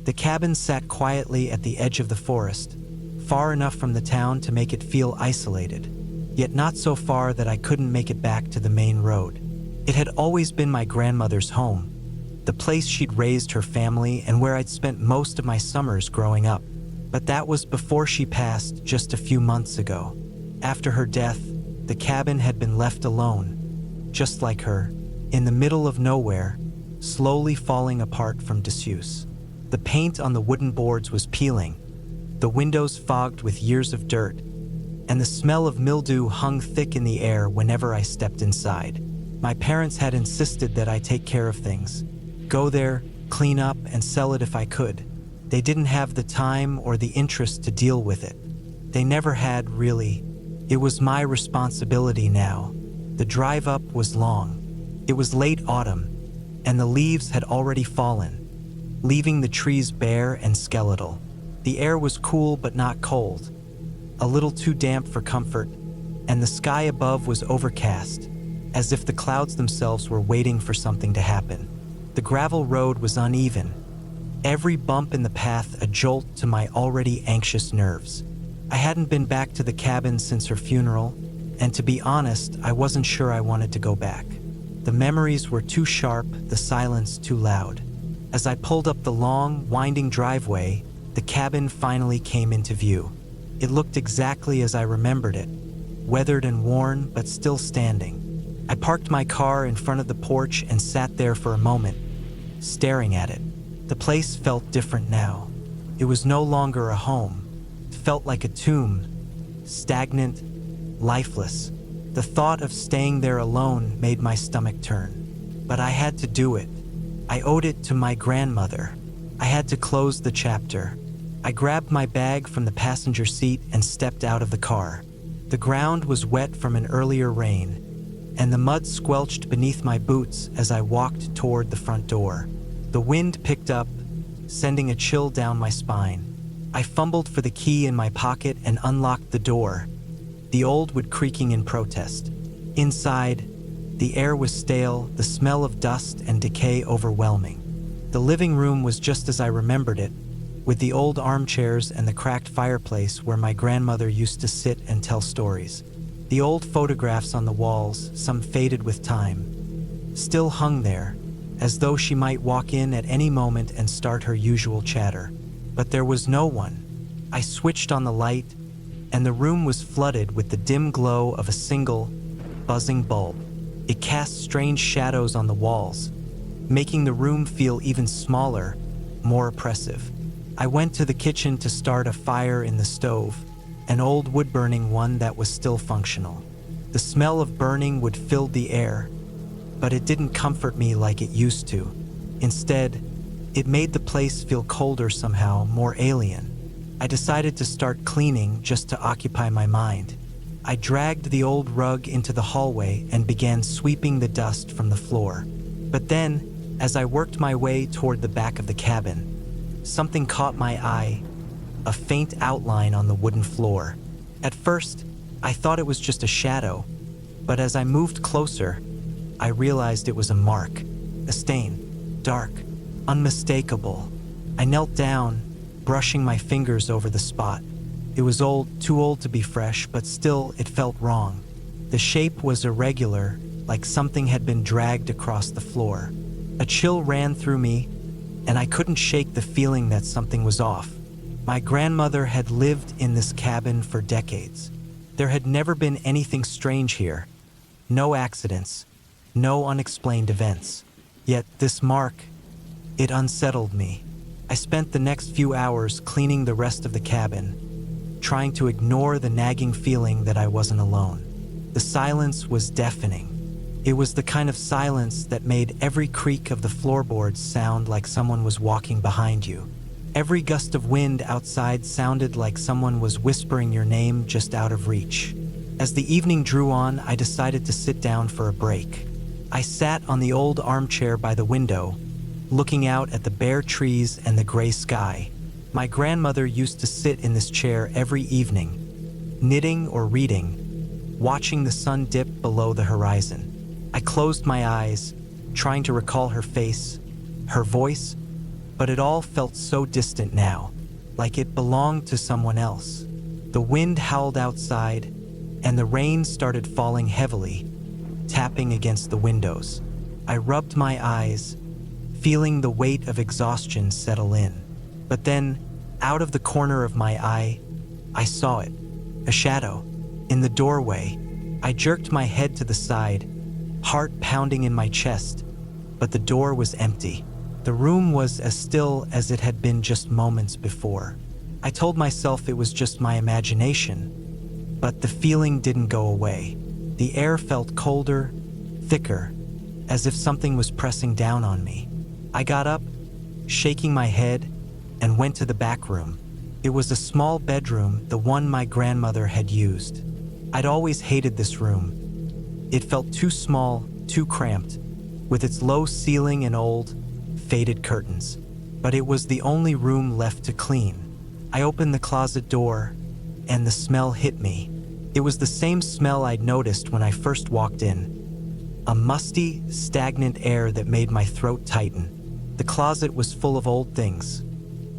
The cabin sat quietly at the edge of the forest, far enough from the town to make it feel isolated, yet not so far that I couldn't make it back to the main road. It had always been my grandmother's home, the place she'd raised her family and where I'd spent most of my summers growing up. But that was before she passed just a few months ago. After her death, the cabin had been left alone, just like her, in the middle of nowhere, slowly falling apart from disuse. The paint on the wooden boards was peeling, the windows fogged with years of dirt, and the smell of mildew hung thick in the air whenever I stepped inside. My parents had insisted that I take care of things, go there, clean up, and sell it if I could. They didn't have the time or the interest to deal with it. They never had, really. It was my responsibility now. The drive up was long. It was late autumn, and the leaves had already fallen, leaving the trees bare and skeletal. The air was cool but not cold, a little too damp for comfort, and the sky above was overcast, as if the clouds themselves were waiting for something to happen. The gravel road was uneven, every bump in the path a jolt to my already anxious nerves. I hadn't been back to the cabin since her funeral, and to be honest, I wasn't sure I wanted to go back. The memories were too sharp, the silence too loud. As I pulled up the long, winding driveway, the cabin finally came into view. It looked exactly as I remembered it, weathered and worn, but still standing. I parked my car in front of the porch and sat there for a moment, staring at it. The place felt different now. It was no longer a home. It felt like a tomb, stagnant, lifeless. The thought of staying there alone made my stomach turn. But I had to do it. I owed it to my grandmother. I had to close the chapter. I grabbed my bag from the passenger seat and stepped out of the car. The ground was wet from an earlier rain, and the mud squelched beneath my boots as I walked toward the front door. The wind picked up, sending a chill down my spine. I fumbled for the key in my pocket and unlocked the door, the old wood creaking in protest. Inside, the air was stale, the smell of dust and decay overwhelming. The living room was just as I remembered it, with the old armchairs and the cracked fireplace where my grandmother used to sit and tell stories. The old photographs on the walls, some faded with time, still hung there, as though she might walk in at any moment and start her usual chatter. But there was no one. I switched on the light, and the room was flooded with the dim glow of a single, buzzing bulb. It cast strange shadows on the walls, making the room feel even smaller, more oppressive. I went to the kitchen to start a fire in the stove, an old wood-burning one that was still functional. The smell of burning wood filled the air, but it didn't comfort me like it used to. Instead, it made the place feel colder somehow, more alien. I decided to start cleaning just to occupy my mind. I dragged the old rug into the hallway and began sweeping the dust from the floor. But then, as I worked my way toward the back of the cabin, something caught my eye, a faint outline on the wooden floor. At first, I thought it was just a shadow, but as I moved closer, I realized it was a mark, a stain, dark, unmistakable. I knelt down, brushing my fingers over the spot. It was old, too old to be fresh, but still it felt wrong. The shape was irregular, like something had been dragged across the floor. A chill ran through me, and I couldn't shake the feeling that something was off. My grandmother had lived in this cabin for decades. There had never been anything strange here. No accidents, no unexplained events. Yet this mark, it unsettled me. I spent the next few hours cleaning the rest of the cabin, trying to ignore the nagging feeling that I wasn't alone. The silence was deafening. It was the kind of silence that made every creak of the floorboards sound like someone was walking behind you. Every gust of wind outside sounded like someone was whispering your name just out of reach. As the evening drew on, I decided to sit down for a break. I sat on the old armchair by the window, looking out at the bare trees and the gray sky. My grandmother used to sit in this chair every evening, knitting or reading, watching the sun dip below the horizon. I closed my eyes, trying to recall her face, her voice, but it all felt so distant now, like it belonged to someone else. The wind howled outside, and the rain started falling heavily, tapping against the windows. I rubbed my eyes, feeling the weight of exhaustion settle in. But then, out of the corner of my eye, I saw it, a shadow, in the doorway. I jerked my head to the side, heart pounding in my chest, but the door was empty. The room was as still as it had been just moments before. I told myself it was just my imagination, but the feeling didn't go away. The air felt colder, thicker, as if something was pressing down on me. I got up, shaking my head, and went to the back room. It was a small bedroom, the one my grandmother had used. I'd always hated this room. It felt too small, too cramped, with its low ceiling and old, faded curtains. But it was the only room left to clean. I opened the closet door, and the smell hit me. It was the same smell I'd noticed when I first walked in. A musty, stagnant air that made my throat tighten. The closet was full of old things.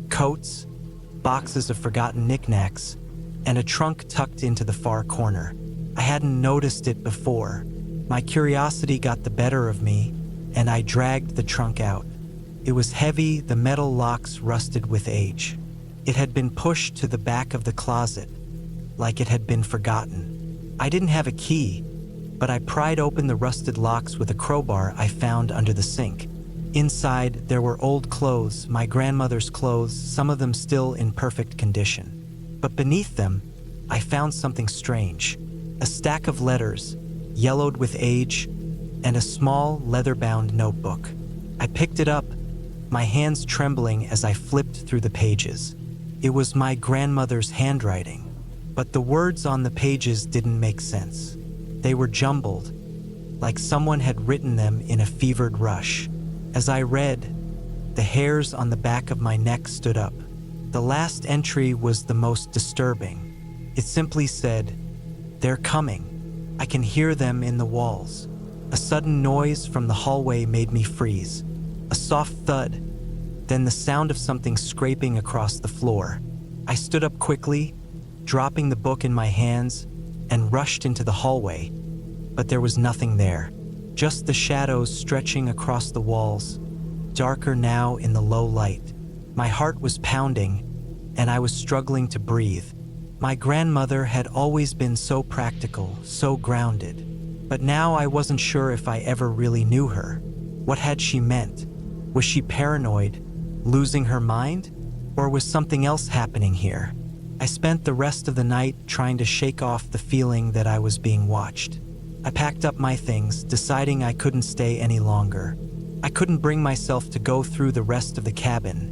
Coats, boxes of forgotten knickknacks, and a trunk tucked into the far corner. I hadn't noticed it before. My curiosity got the better of me, and I dragged the trunk out. It was heavy, the metal locks rusted with age. It had been pushed to the back of the closet, like it had been forgotten. I didn't have a key, but I pried open the rusted locks with a crowbar I found under the sink. Inside, there were old clothes, my grandmother's clothes, some of them still in perfect condition. But beneath them, I found something strange. A stack of letters, yellowed with age, and a small, leather-bound notebook. I picked it up, my hands trembling as I flipped through the pages. It was my grandmother's handwriting, but the words on the pages didn't make sense. They were jumbled, like someone had written them in a fevered rush. As I read, the hairs on the back of my neck stood up. The last entry was the most disturbing. It simply said, "They're coming. I can hear them in the walls." A sudden noise from the hallway made me freeze. A soft thud, then the sound of something scraping across the floor. I stood up quickly, dropping the book in my hands, and rushed into the hallway. But there was nothing there, just the shadows stretching across the walls, darker now in the low light. My heart was pounding, and I was struggling to breathe. My grandmother had always been so practical, so grounded. But now I wasn't sure if I ever really knew her. What had she meant? Was she paranoid, losing her mind? Or was something else happening here? I spent the rest of the night trying to shake off the feeling that I was being watched. I packed up my things, deciding I couldn't stay any longer. I couldn't bring myself to go through the rest of the cabin,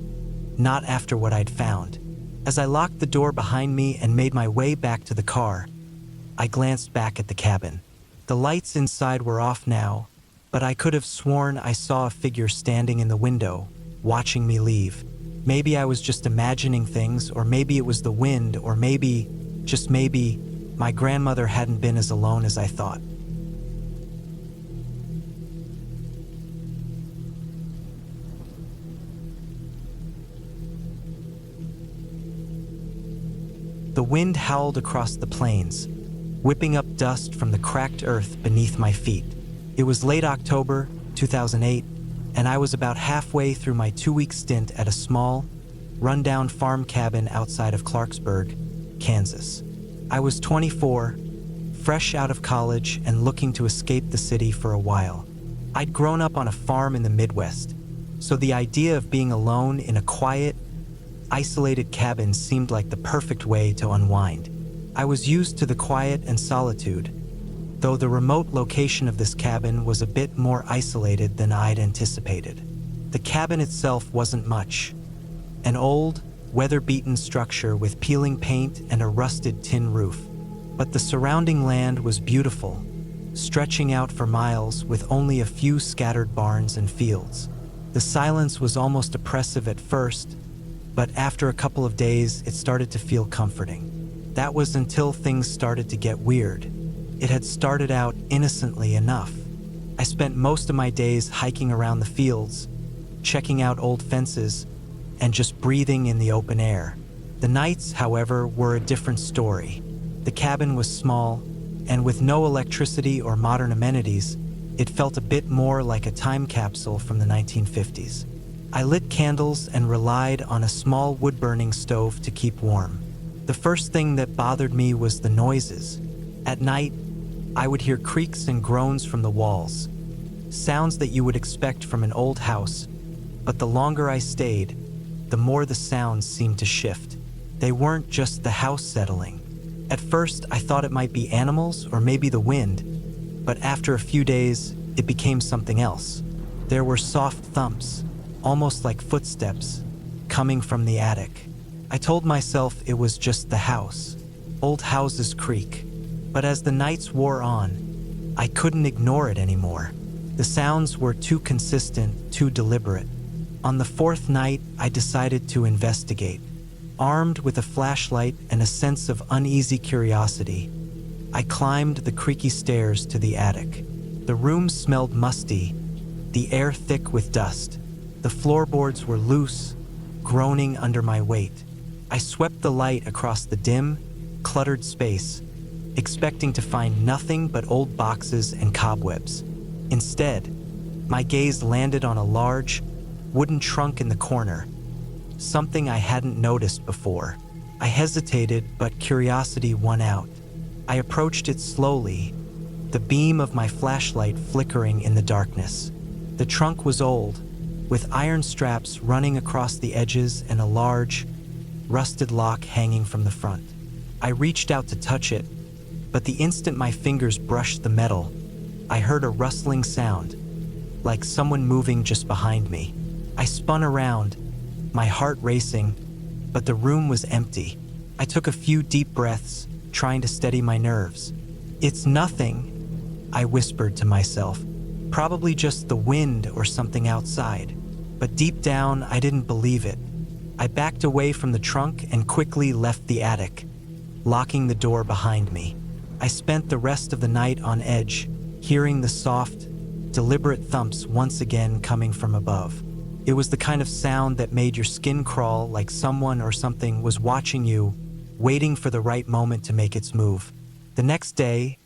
not after what I'd found. As I locked the door behind me and made my way back to the car, I glanced back at the cabin. The lights inside were off now, but I could have sworn I saw a figure standing in the window, watching me leave. Maybe I was just imagining things, or maybe it was the wind, or maybe, just maybe, my grandmother hadn't been as alone as I thought. The wind howled across the plains, whipping up dust from the cracked earth beneath my feet. It was late October, 2008, and I was about halfway through my 2-week stint at a small, rundown farm cabin outside of Clarksburg, Kansas. I was 24, fresh out of college and looking to escape the city for a while. I'd grown up on a farm in the Midwest, so the idea of being alone in a quiet, isolated cabin seemed like the perfect way to unwind. I was used to the quiet and solitude, though the remote location of this cabin was a bit more isolated than I'd anticipated. The cabin itself wasn't much. An old, weather-beaten structure with peeling paint and a rusted tin roof. But the surrounding land was beautiful, stretching out for miles with only a few scattered barns and fields. The silence was almost oppressive at first, but after a couple of days, it started to feel comforting. That was until things started to get weird. It had started out innocently enough. I spent most of my days hiking around the fields, checking out old fences, and just breathing in the open air. The nights, however, were a different story. The cabin was small, and with no electricity or modern amenities, it felt a bit more like a time capsule from the 1950s. I lit candles and relied on a small wood-burning stove to keep warm. The first thing that bothered me was the noises. At night, I would hear creaks and groans from the walls, sounds that you would expect from an old house, but the longer I stayed, the more the sounds seemed to shift. They weren't just the house settling. At first, I thought it might be animals or maybe the wind, but after a few days, it became something else. There were soft thumps, almost like footsteps, coming from the attic. I told myself it was just the house. Old houses creak. But as the nights wore on, I couldn't ignore it anymore. The sounds were too consistent, too deliberate. On the fourth night, I decided to investigate. Armed with a flashlight and a sense of uneasy curiosity, I climbed the creaky stairs to the attic. The room smelled musty, the air thick with dust. The floorboards were loose, groaning under my weight. I swept the light across the dim, cluttered space, expecting to find nothing but old boxes and cobwebs. Instead, my gaze landed on a large, wooden trunk in the corner, something I hadn't noticed before. I hesitated, but curiosity won out. I approached it slowly, the beam of my flashlight flickering in the darkness. The trunk was old, with iron straps running across the edges and a large, rusted lock hanging from the front. I reached out to touch it, but the instant my fingers brushed the metal, I heard a rustling sound, like someone moving just behind me. I spun around, my heart racing, but the room was empty. I took a few deep breaths, trying to steady my nerves. "It's nothing," I whispered to myself. "Probably just the wind or something outside." But deep down, I didn't believe it. I backed away from the trunk and quickly left the attic, locking the door behind me. I spent the rest of the night on edge, hearing the soft, deliberate thumps once again coming from above. It was the kind of sound that made your skin crawl, like someone or something was watching you, waiting for the right moment to make its move. The next day,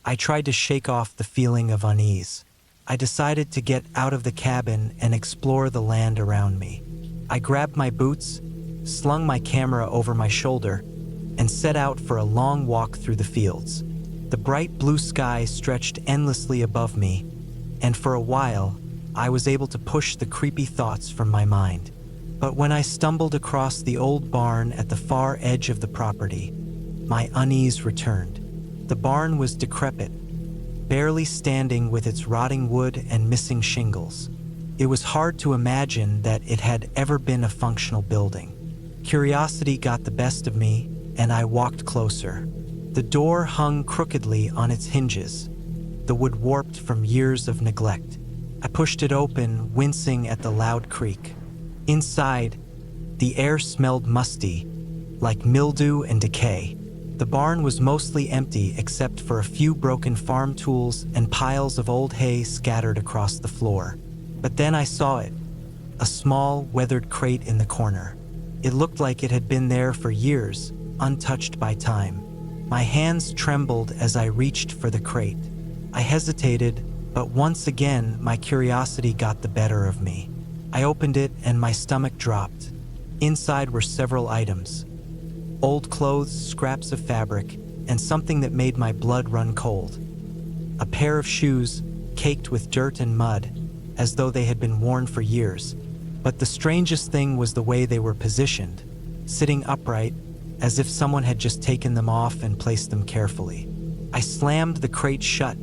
I tried to shake off the feeling of unease. I decided to get out of the cabin and explore the land around me. I grabbed my boots, slung my camera over my shoulder, and set out for a long walk through the fields. The bright blue sky stretched endlessly above me, and for a while, I was able to push the creepy thoughts from my mind. But when I stumbled across the old barn at the far edge of the property, my unease returned. The barn was decrepit, barely standing with its rotting wood and missing shingles. It was hard to imagine that it had ever been a functional building. Curiosity got the best of me, and I walked closer. The door hung crookedly on its hinges, the wood warped from years of neglect. I pushed it open, wincing at the loud creak. Inside, the air smelled musty, like mildew and decay. The barn was mostly empty except for a few broken farm tools and piles of old hay scattered across the floor. But then I saw it, a small, weathered crate in the corner. It looked like it had been there for years, untouched by time. My hands trembled as I reached for the crate. I hesitated, but once again, my curiosity got the better of me. I opened it and my stomach dropped. Inside were several items: old clothes, scraps of fabric, and something that made my blood run cold. A pair of shoes, caked with dirt and mud, as though they had been worn for years. But the strangest thing was the way they were positioned, sitting upright, as if someone had just taken them off and placed them carefully. I slammed the crate shut,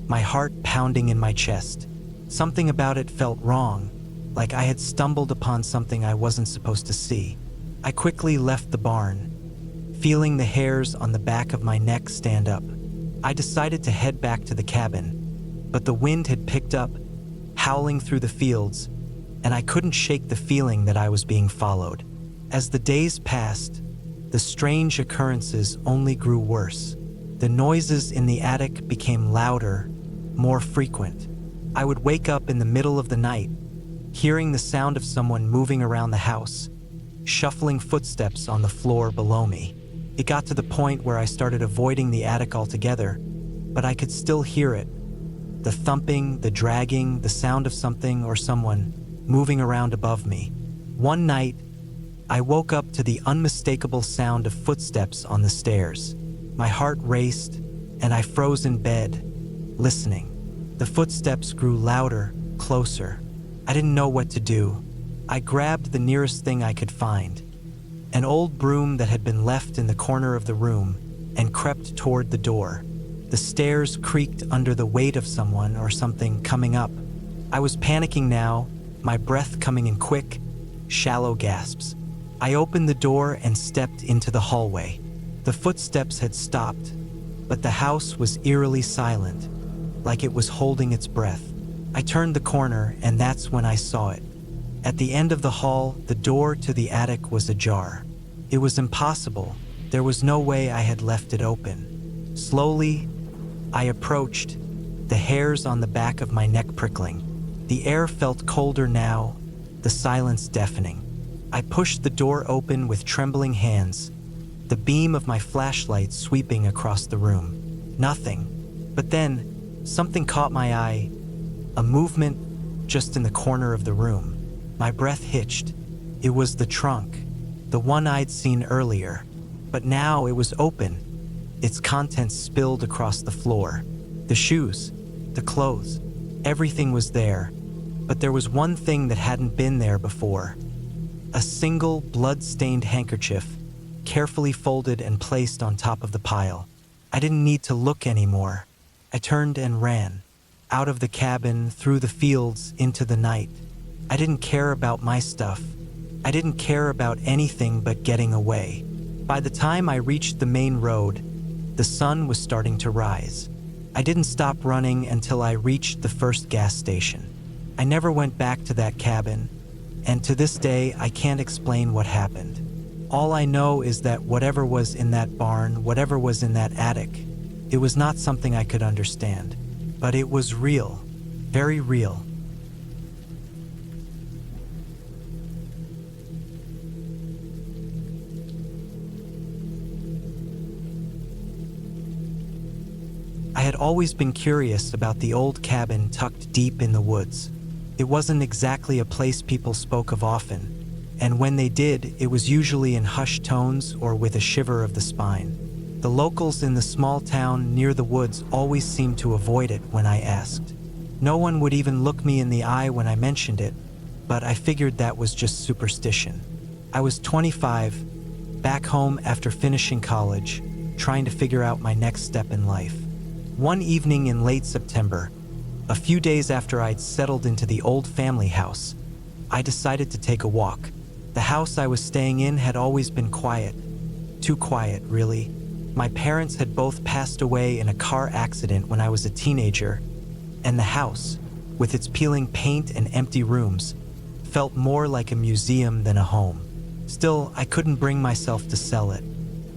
my heart pounding in my chest. Something about it felt wrong, like I had stumbled upon something I wasn't supposed to see. I quickly left the barn, feeling the hairs on the back of my neck stand up. I decided to head back to the cabin, but the wind had picked up, howling through the fields, and I couldn't shake the feeling that I was being followed. As the days passed, the strange occurrences only grew worse. The noises in the attic became louder, more frequent. I would wake up in the middle of the night, hearing the sound of someone moving around the house, shuffling footsteps on the floor below me. It got to the point where I started avoiding the attic altogether, but I could still hear it. The thumping, the dragging, the sound of something or someone moving around above me. One night, I woke up to the unmistakable sound of footsteps on the stairs. My heart raced, and I froze in bed, listening. The footsteps grew louder, closer. I didn't know what to do. I grabbed the nearest thing I could find, an old broom that had been left in the corner of the room, and crept toward the door. The stairs creaked under the weight of someone or something coming up. I was panicking now, my breath coming in quick, shallow gasps. I opened the door and stepped into the hallway. The footsteps had stopped, but the house was eerily silent, like it was holding its breath. I turned the corner, and that's when I saw it. At the end of the hall, the door to the attic was ajar. It was impossible. There was no way I had left it open. Slowly, I approached, the hairs on the back of my neck prickling. The air felt colder now, the silence deafening. I pushed the door open with trembling hands, the beam of my flashlight sweeping across the room. Nothing. But then, something caught my eye, a movement just in the corner of the room. My breath hitched. It was the trunk, the one I'd seen earlier. But now it was open, its contents spilled across the floor. The shoes, the clothes, everything was there. But there was one thing that hadn't been there before. A single blood-stained handkerchief, carefully folded and placed on top of the pile. I didn't need to look anymore. I turned and ran, out of the cabin, through the fields, into the night. I didn't care about my stuff. I didn't care about anything but getting away. By the time I reached the main road, the sun was starting to rise. I didn't stop running until I reached the first gas station. I never went back to that cabin, and to this day, I can't explain what happened. All I know is that whatever was in that barn, whatever was in that attic, it was not something I could understand. But it was real, very real. I had always been curious about the old cabin tucked deep in the woods. It wasn't exactly a place people spoke of often, and when they did, it was usually in hushed tones or with a shiver of the spine. The locals in the small town near the woods always seemed to avoid it when I asked. No one would even look me in the eye when I mentioned it, but I figured that was just superstition. I was 25, back home after finishing college, trying to figure out my next step in life. One evening in late September, a few days after I'd settled into the old family house, I decided to take a walk. The house I was staying in had always been quiet. Too quiet, really. My parents had both passed away in a car accident when I was a teenager, and the house, with its peeling paint and empty rooms, felt more like a museum than a home. Still, I couldn't bring myself to sell it.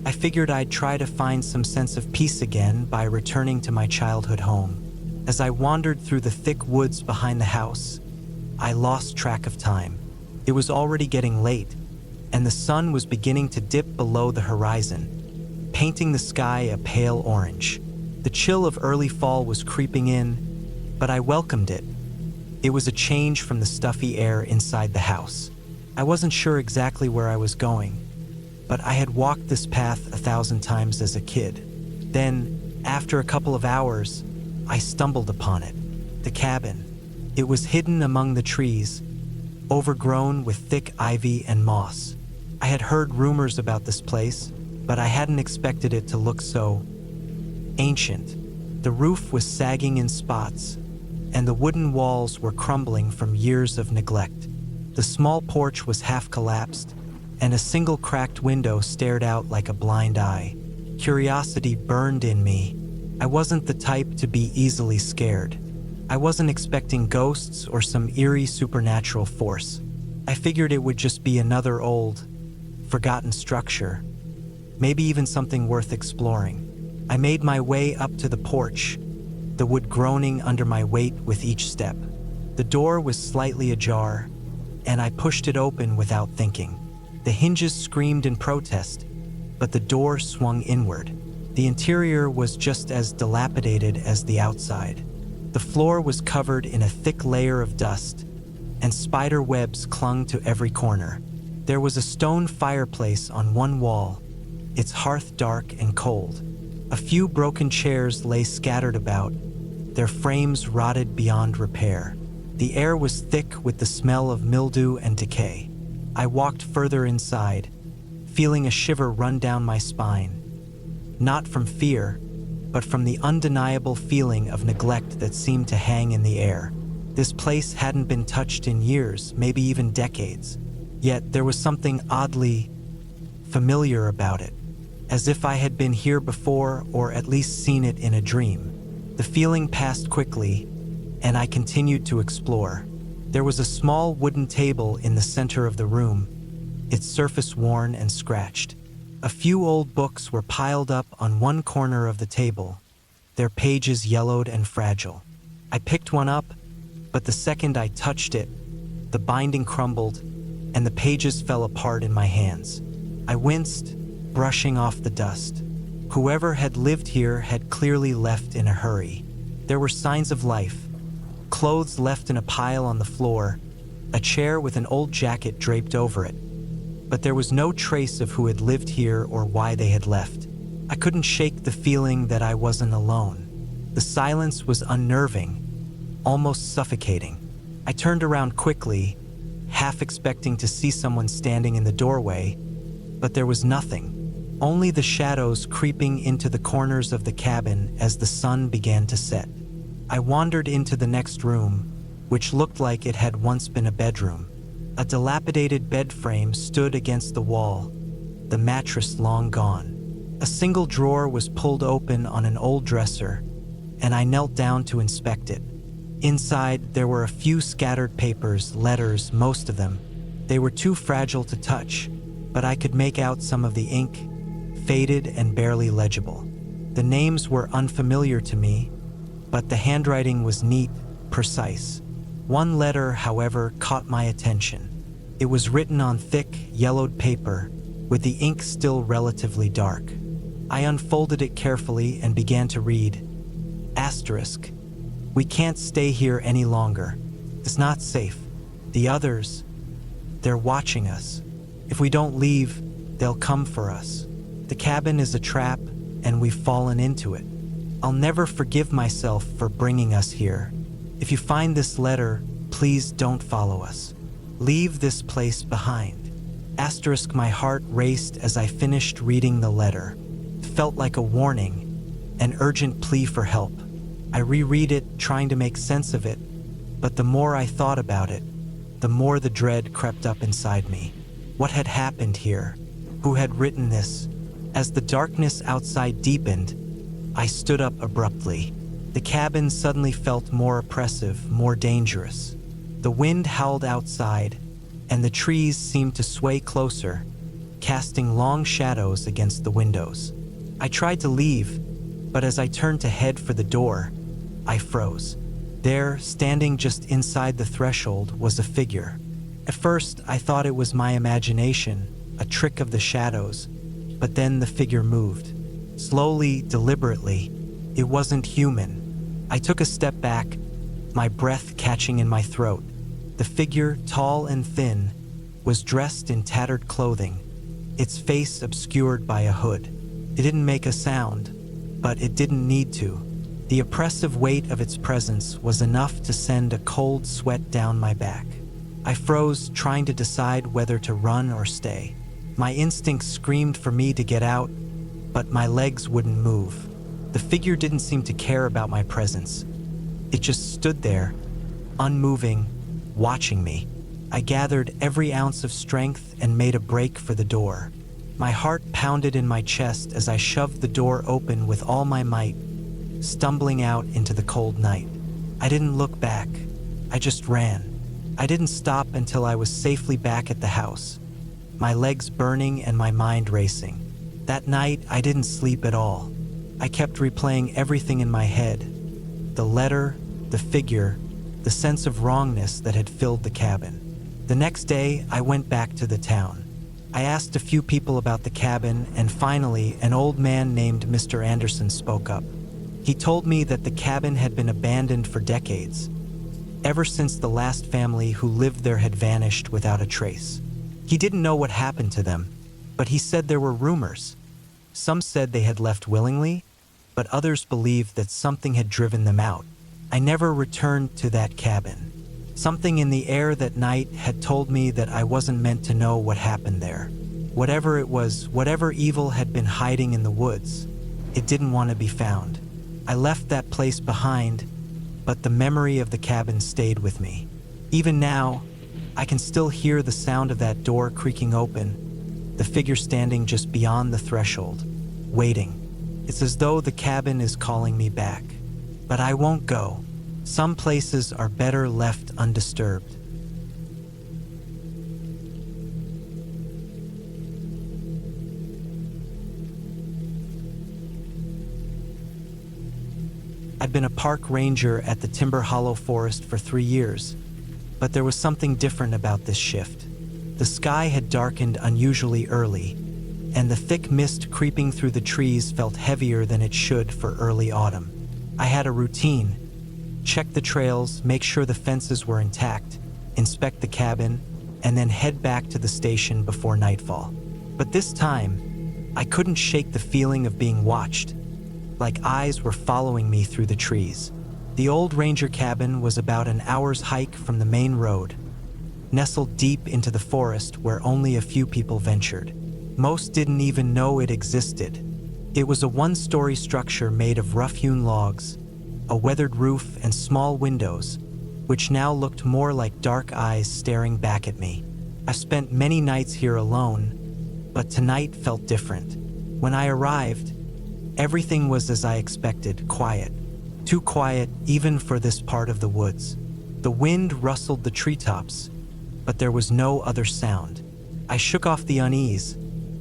I figured I'd try to find some sense of peace again by returning to my childhood home. As I wandered through the thick woods behind the house, I lost track of time. It was already getting late, and the sun was beginning to dip below the horizon, painting the sky a pale orange. The chill of early fall was creeping in, but I welcomed it. It was a change from the stuffy air inside the house. I wasn't sure exactly where I was going, but I had walked this path 1,000 times as a kid. Then, after a couple of hours, I stumbled upon it. The cabin. It was hidden among the trees, overgrown with thick ivy and moss. I had heard rumors about this place, but I hadn't expected it to look so ancient. The roof was sagging in spots, and the wooden walls were crumbling from years of neglect. The small porch was half collapsed, and a single cracked window stared out like a blind eye. Curiosity burned in me. I wasn't the type to be easily scared. I wasn't expecting ghosts or some eerie supernatural force. I figured it would just be another old, forgotten structure, maybe even something worth exploring. I made my way up to the porch, the wood groaning under my weight with each step. The door was slightly ajar, and I pushed it open without thinking. The hinges screamed in protest, but the door swung inward. The interior was just as dilapidated as the outside. The floor was covered in a thick layer of dust, and spider webs clung to every corner. There was a stone fireplace on one wall, its hearth dark and cold. A few broken chairs lay scattered about, their frames rotted beyond repair. The air was thick with the smell of mildew and decay. I walked further inside, feeling a shiver run down my spine. Not from fear, but from the undeniable feeling of neglect that seemed to hang in the air. This place hadn't been touched in years, maybe even decades. Yet there was something oddly familiar about it, as if I had been here before or at least seen it in a dream. The feeling passed quickly, and I continued to explore. There was a small wooden table in the center of the room, its surface worn and scratched. A few old books were piled up on one corner of the table, their pages yellowed and fragile. I picked one up, but the second I touched it, the binding crumbled, and the pages fell apart in my hands. I winced, brushing off the dust. Whoever had lived here had clearly left in a hurry. There were signs of life. Clothes left in a pile on the floor, a chair with an old jacket draped over it. But there was no trace of who had lived here or why they had left. I couldn't shake the feeling that I wasn't alone. The silence was unnerving, almost suffocating. I turned around quickly, half expecting to see someone standing in the doorway, but there was nothing, only the shadows creeping into the corners of the cabin as the sun began to set. I wandered into the next room, which looked like it had once been a bedroom. A dilapidated bed frame stood against the wall, the mattress long gone. A single drawer was pulled open on an old dresser, and I knelt down to inspect it. Inside, there were a few scattered papers, letters, most of them. They were too fragile to touch, but I could make out some of the ink, faded and barely legible. The names were unfamiliar to me, but the handwriting was neat, precise. One letter, however, caught my attention. It was written on thick, yellowed paper, with the ink still relatively dark. I unfolded it carefully and began to read. Asterisk. We can't stay here any longer. It's not safe. The others, they're watching us. If we don't leave, they'll come for us. The cabin is a trap, and we've fallen into it. I'll never forgive myself for bringing us here. If you find this letter, please don't follow us. Leave this place behind. Asterisk. My heart raced as I finished reading the letter. It felt like a warning, an urgent plea for help. I reread it, trying to make sense of it, but the more I thought about it, the more the dread crept up inside me. What had happened here? Who had written this? As the darkness outside deepened, I stood up abruptly. The cabin suddenly felt more oppressive, more dangerous. The wind howled outside, and the trees seemed to sway closer, casting long shadows against the windows. I tried to leave, but as I turned to head for the door, I froze. There, standing just inside the threshold, was a figure. At first, I thought it was my imagination, a trick of the shadows, but then the figure moved. Slowly, deliberately. It wasn't human. I took a step back, my breath catching in my throat. The figure, tall and thin, was dressed in tattered clothing, its face obscured by a hood. It didn't make a sound, but it didn't need to. The oppressive weight of its presence was enough to send a cold sweat down my back. I froze, trying to decide whether to run or stay. My instincts screamed for me to get out, but my legs wouldn't move. The figure didn't seem to care about my presence. It just stood there, unmoving, watching me. I gathered every ounce of strength and made a break for the door. My heart pounded in my chest as I shoved the door open with all my might, stumbling out into the cold night. I didn't look back. I just ran. I didn't stop until I was safely back at the house, my legs burning and my mind racing. That night, I didn't sleep at all. I kept replaying everything in my head. The letter, the figure, the sense of wrongness that had filled the cabin. The next day, I went back to the town. I asked a few people about the cabin, and finally, an old man named Mr. Anderson spoke up. He told me that the cabin had been abandoned for decades, ever since the last family who lived there had vanished without a trace. He didn't know what happened to them, but he said there were rumors. Some said they had left willingly, but others believed that something had driven them out. I never returned to that cabin. Something in the air that night had told me that I wasn't meant to know what happened there. Whatever it was, whatever evil had been hiding in the woods, it didn't want to be found. I left that place behind, but the memory of the cabin stayed with me. Even now, I can still hear the sound of that door creaking open, the figure standing just beyond the threshold, waiting. It's as though the cabin is calling me back. But I won't go. Some places are better left undisturbed. I'd been a park ranger at the Timber Hollow Forest for 3 years, but there was something different about this shift. The sky had darkened unusually early, and the thick mist creeping through the trees felt heavier than it should for early autumn. I had a routine: check the trails, make sure the fences were intact, inspect the cabin, and then head back to the station before nightfall. But this time, I couldn't shake the feeling of being watched, like eyes were following me through the trees. The old ranger cabin was about an hour's hike from the main road, nestled deep into the forest where only a few people ventured. Most didn't even know it existed. It was a one-story structure made of rough-hewn logs, a weathered roof and small windows, which now looked more like dark eyes staring back at me. I've spent many nights here alone, but tonight felt different. When I arrived, everything was as I expected: quiet. Too quiet even for this part of the woods. The wind rustled the treetops, but there was no other sound. I shook off the unease,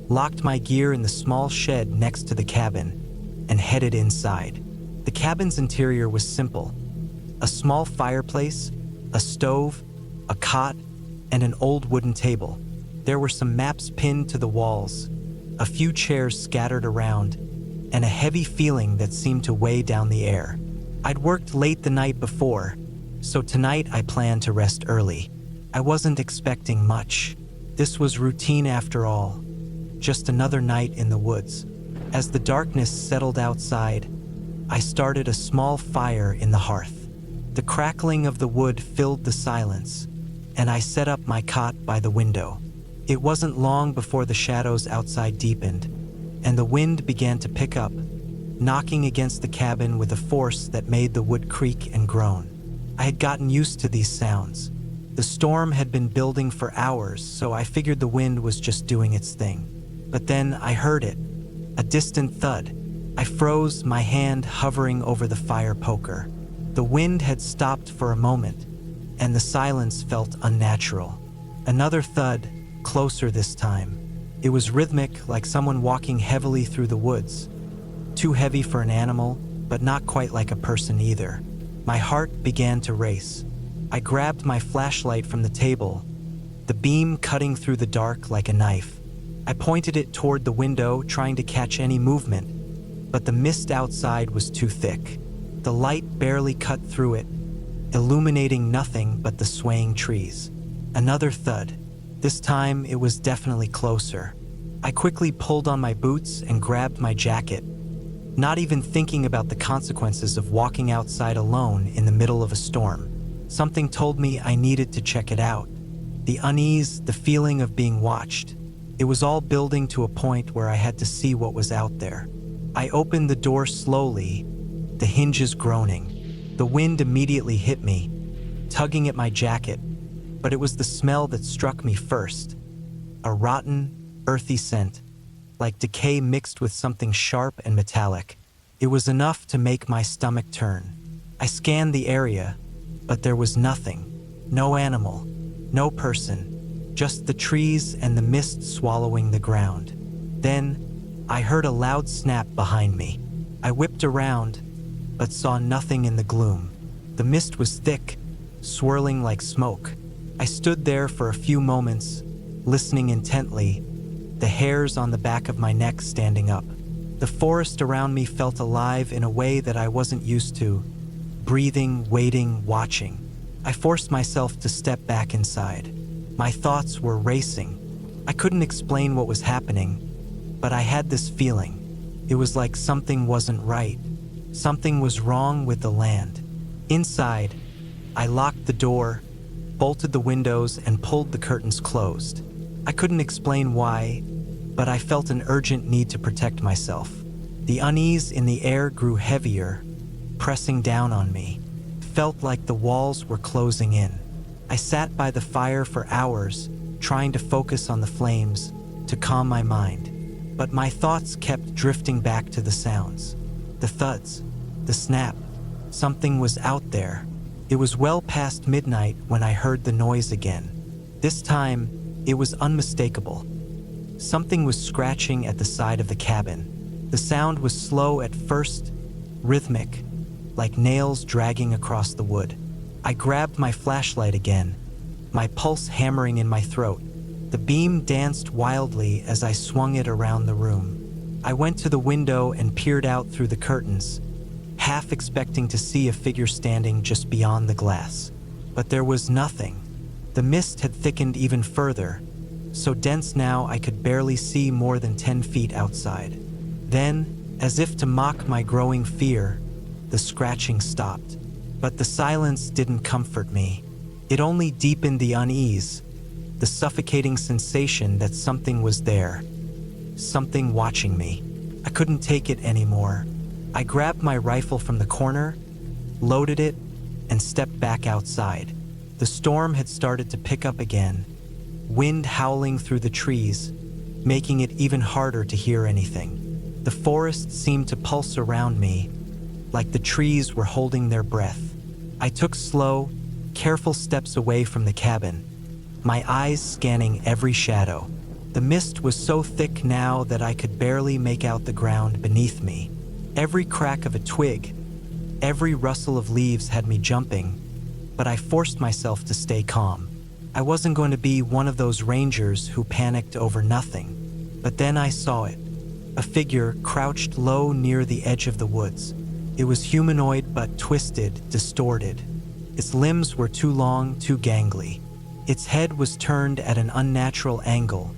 locked my gear in the small shed next to the cabin, and headed inside. The cabin's interior was simple: a small fireplace, a stove, a cot, and an old wooden table. There were some maps pinned to the walls, a few chairs scattered around, and a heavy feeling that seemed to weigh down the air. I'd worked late the night before, so tonight I planned to rest early. I wasn't expecting much. This was routine after all, just another night in the woods. As the darkness settled outside, I started a small fire in the hearth. The crackling of the wood filled the silence, and I set up my cot by the window. It wasn't long before the shadows outside deepened, and the wind began to pick up, knocking against the cabin with a force that made the wood creak and groan. I had gotten used to these sounds. The storm had been building for hours, so I figured the wind was just doing its thing. But then I heard it, a distant thud. I froze, my hand hovering over the fire poker. The wind had stopped for a moment, and the silence felt unnatural. Another thud, closer this time. It was rhythmic, like someone walking heavily through the woods. Too heavy for an animal, but not quite like a person either. My heart began to race. I grabbed my flashlight from the table, the beam cutting through the dark like a knife. I pointed it toward the window, trying to catch any movement, but the mist outside was too thick. The light barely cut through it, illuminating nothing but the swaying trees. Another thud. This time it was definitely closer. I quickly pulled on my boots and grabbed my jacket, not even thinking about the consequences of walking outside alone in the middle of a storm. Something told me I needed to check it out. The unease, the feeling of being watched. It was all building to a point where I had to see what was out there. I opened the door slowly, the hinges groaning. The wind immediately hit me, tugging at my jacket, but it was the smell that struck me first. A rotten, earthy scent, like decay mixed with something sharp and metallic. It was enough to make my stomach turn. I scanned the area, but there was nothing. No animal, no person, just the trees and the mist swallowing the ground. Then, I heard a loud snap behind me. I whipped around, but saw nothing in the gloom. The mist was thick, swirling like smoke. I stood there for a few moments, listening intently, the hairs on the back of my neck standing up. The forest around me felt alive in a way that I wasn't used to, breathing, waiting, watching. I forced myself to step back inside. My thoughts were racing. I couldn't explain what was happening, but I had this feeling. It was like something wasn't right. Something was wrong with the land. Inside, I locked the door, bolted the windows, and pulled the curtains closed. I couldn't explain why, but I felt an urgent need to protect myself. The unease in the air grew heavier, pressing down on me. Felt like the walls were closing in. I sat by the fire for hours, trying to focus on the flames, to calm my mind. But my thoughts kept drifting back to the sounds. The thuds, the snap. Something was out there. It was well past midnight when I heard the noise again. This time, it was unmistakable. Something was scratching at the side of the cabin. The sound was slow at first, rhythmic, like nails dragging across the wood. I grabbed my flashlight again, my pulse hammering in my throat. The beam danced wildly as I swung it around the room. I went to the window and peered out through the curtains, half expecting to see a figure standing just beyond the glass. But there was nothing. The mist had thickened even further, so dense now I could barely see more than 10 feet outside. Then, as if to mock my growing fear, the scratching stopped. But the silence didn't comfort me. It only deepened the unease, the suffocating sensation that something was there, something watching me. I couldn't take it anymore. I grabbed my rifle from the corner, loaded it, and stepped back outside. The storm had started to pick up again, wind howling through the trees, making it even harder to hear anything. The forest seemed to pulse around me, like the trees were holding their breath. I took slow, careful steps away from the cabin, my eyes scanning every shadow. The mist was so thick now that I could barely make out the ground beneath me. Every crack of a twig, every rustle of leaves had me jumping, but I forced myself to stay calm. I wasn't going to be one of those rangers who panicked over nothing. But then I saw it, a figure crouched low near the edge of the woods. It was humanoid but twisted, distorted. Its limbs were too long, too gangly. Its head was turned at an unnatural angle,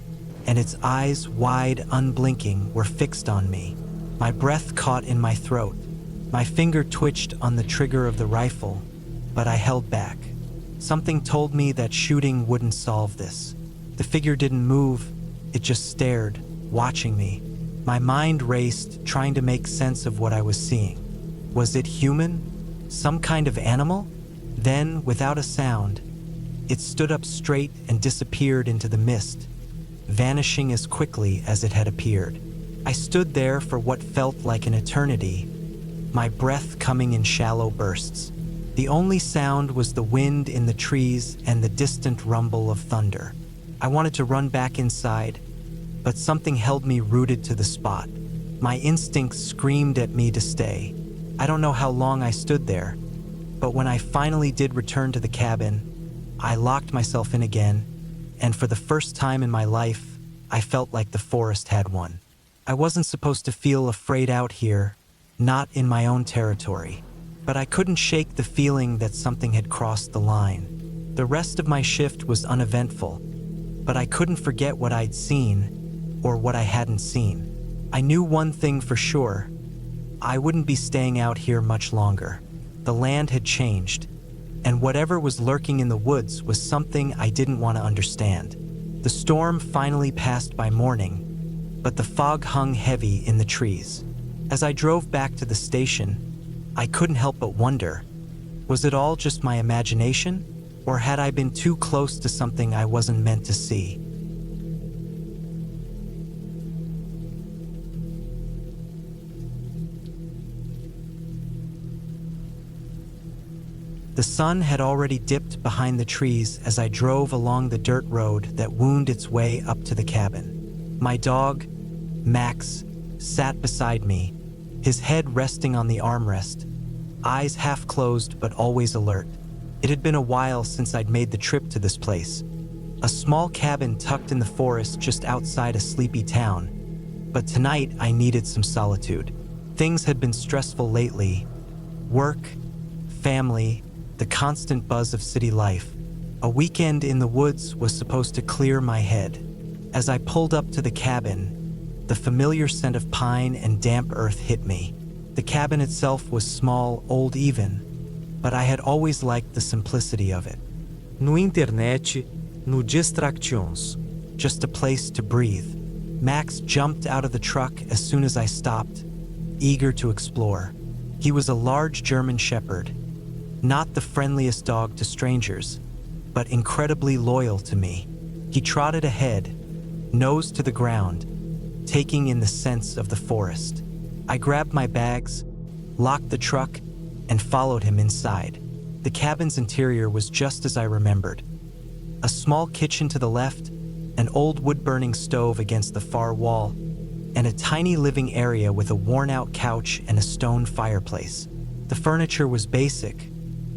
and its eyes, wide, unblinking, were fixed on me. My breath caught in my throat. My finger twitched on the trigger of the rifle, but I held back. Something told me that shooting wouldn't solve this. The figure didn't move, it just stared, watching me. My mind raced, trying to make sense of what I was seeing. Was it human? Some kind of animal? Then, without a sound, it stood up straight and disappeared into the mist, vanishing as quickly as it had appeared. I stood there for what felt like an eternity, my breath coming in shallow bursts. The only sound was the wind in the trees and the distant rumble of thunder. I wanted to run back inside, but something held me rooted to the spot. My instincts screamed at me to stay. I don't know how long I stood there, but when I finally did return to the cabin, I locked myself in again, and for the first time in my life, I felt like the forest had won. I wasn't supposed to feel afraid out here, not in my own territory, but I couldn't shake the feeling that something had crossed the line. The rest of my shift was uneventful, but I couldn't forget what I'd seen or what I hadn't seen. I knew one thing for sure. I wouldn't be staying out here much longer. The land had changed, and whatever was lurking in the woods was something I didn't want to understand. The storm finally passed by morning, but the fog hung heavy in the trees. As I drove back to the station, I couldn't help but wonder, was it all just my imagination, or had I been too close to something I wasn't meant to see? The sun had already dipped behind the trees as I drove along the dirt road that wound its way up to the cabin. My dog, Max, sat beside me, his head resting on the armrest, eyes half closed but always alert. It had been a while since I'd made the trip to this place, a small cabin tucked in the forest just outside a sleepy town. But tonight I needed some solitude. Things had been stressful lately. Work, family, the constant buzz of city life. A weekend in the woods was supposed to clear my head. As I pulled up to the cabin, the familiar scent of pine and damp earth hit me. The cabin itself was small, old even, but I had always liked the simplicity of it. No internet, no Distractions. Just a place to breathe. Max jumped out of the truck as soon as I stopped, eager to explore. He was a large German shepherd, not the friendliest dog to strangers, but incredibly loyal to me. He trotted ahead, nose to the ground, taking in the scents of the forest. I grabbed my bags, locked the truck, and followed him inside. The cabin's interior was just as I remembered. A small kitchen to the left, an old wood-burning stove against the far wall, and a tiny living area with a worn-out couch and a stone fireplace. The furniture was basic,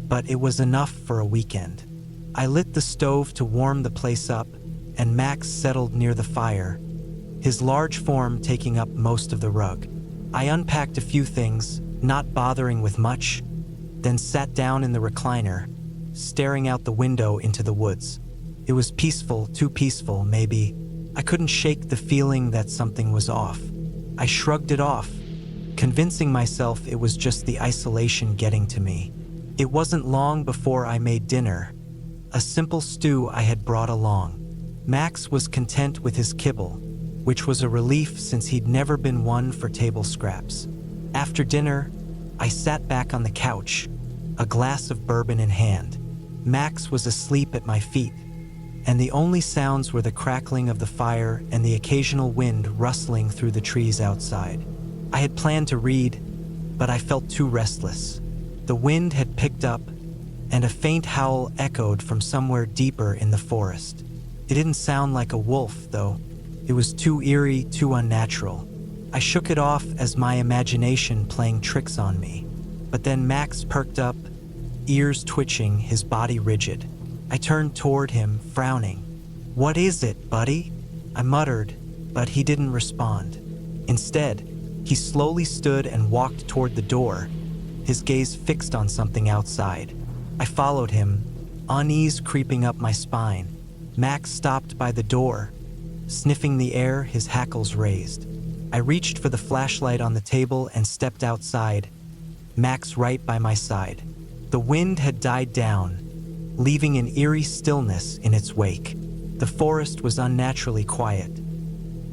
but it was enough for a weekend. I lit the stove to warm the place up, and Max settled near the fire, his large form taking up most of the rug. I unpacked a few things, not bothering with much, then sat down in the recliner, staring out the window into the woods. It was peaceful, too peaceful, maybe. I couldn't shake the feeling that something was off. I shrugged it off, convincing myself it was just the isolation getting to me. It wasn't long before I made dinner, a simple stew I had brought along. Max was content with his kibble, which was a relief since he'd never been one for table scraps. After dinner, I sat back on the couch, a glass of bourbon in hand. Max was asleep at my feet, and the only sounds were the crackling of the fire and the occasional wind rustling through the trees outside. I had planned to read, but I felt too restless. The wind had picked up, and a faint howl echoed from somewhere deeper in the forest. It didn't sound like a wolf, though. It was too eerie, too unnatural. I shook it off as my imagination playing tricks on me. But then Max perked up, ears twitching, his body rigid. I turned toward him, frowning. "What is it, buddy?" I muttered, but he didn't respond. Instead, he slowly stood and walked toward the door, his gaze fixed on something outside. I followed him, unease creeping up my spine. Max stopped by the door, sniffing the air, his hackles raised. I reached for the flashlight on the table and stepped outside, Max right by my side. The wind had died down, leaving an eerie stillness in its wake. The forest was unnaturally quiet.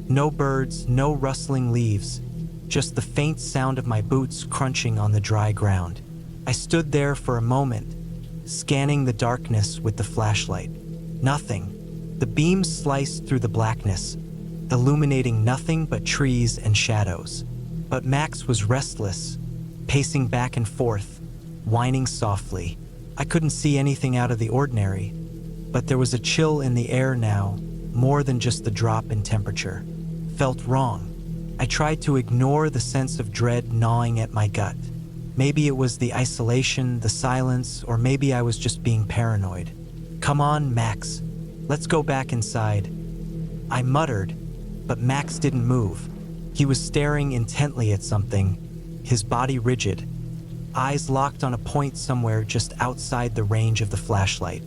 No birds, no rustling leaves, just the faint sound of my boots crunching on the dry ground. I stood there for a moment, scanning the darkness with the flashlight. Nothing. The beam sliced through the blackness, illuminating nothing but trees and shadows. But Max was restless, pacing back and forth, whining softly. I couldn't see anything out of the ordinary, but there was a chill in the air now, more than just the drop in temperature. Felt wrong. I tried to ignore the sense of dread gnawing at my gut. Maybe it was the isolation, the silence, or maybe I was just being paranoid. "Come on, Max. Let's go back inside." I muttered, but Max didn't move. He was staring intently at something, his body rigid, eyes locked on a point somewhere just outside the range of the flashlight.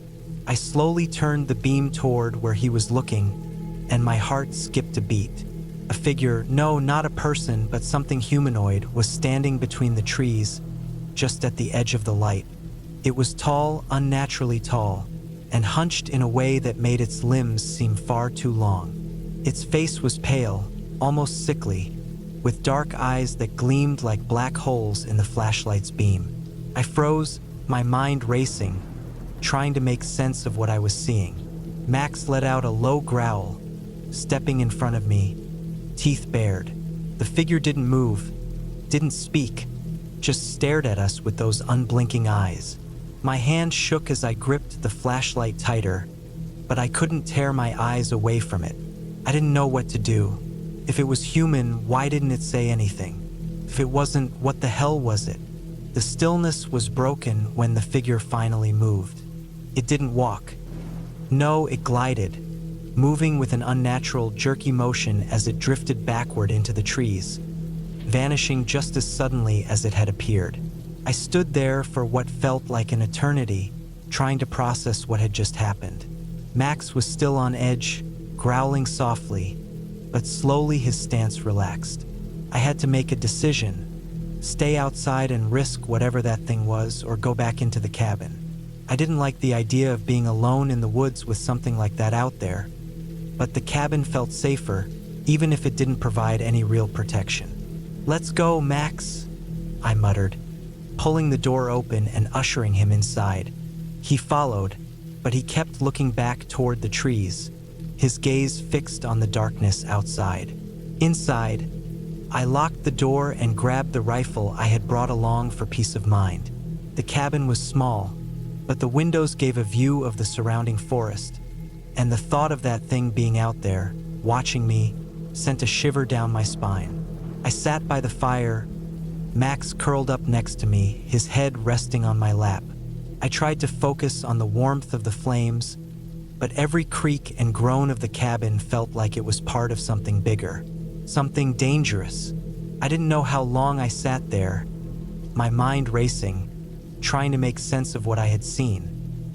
I slowly turned the beam toward where he was looking, and my heart skipped a beat. A figure, no, not a person, but something humanoid, was standing between the trees, just at the edge of the light. It was tall, unnaturally tall, and hunched in a way that made its limbs seem far too long. Its face was pale, almost sickly, with dark eyes that gleamed like black holes in the flashlight's beam. I froze, my mind racing, trying to make sense of what I was seeing. Max let out a low growl, stepping in front of me, teeth bared. The figure didn't move, didn't speak, just stared at us with those unblinking eyes. My hand shook as I gripped the flashlight tighter, but I couldn't tear my eyes away from it. I didn't know what to do. If it was human, why didn't it say anything? If it wasn't, what the hell was it? The stillness was broken when the figure finally moved. It didn't walk. No, it glided, moving with an unnatural, jerky motion as it drifted backward into the trees, vanishing just as suddenly as it had appeared. I stood there for what felt like an eternity, trying to process what had just happened. Max was still on edge, growling softly, but slowly his stance relaxed. I had to make a decision: stay outside and risk whatever that thing was, or go back into the cabin. I didn't like the idea of being alone in the woods with something like that out there, but the cabin felt safer, even if it didn't provide any real protection. "Let's go, Max," I muttered, pulling the door open and ushering him inside. He followed, but he kept looking back toward the trees, his gaze fixed on the darkness outside. Inside, I locked the door and grabbed the rifle I had brought along for peace of mind. The cabin was small, but the windows gave a view of the surrounding forest, and the thought of that thing being out there, watching me, sent a shiver down my spine. I sat by the fire, Max curled up next to me, his head resting on my lap. I tried to focus on the warmth of the flames, but every creak and groan of the cabin felt like it was part of something bigger, something dangerous. I didn't know how long I sat there, my mind racing, trying to make sense of what I had seen.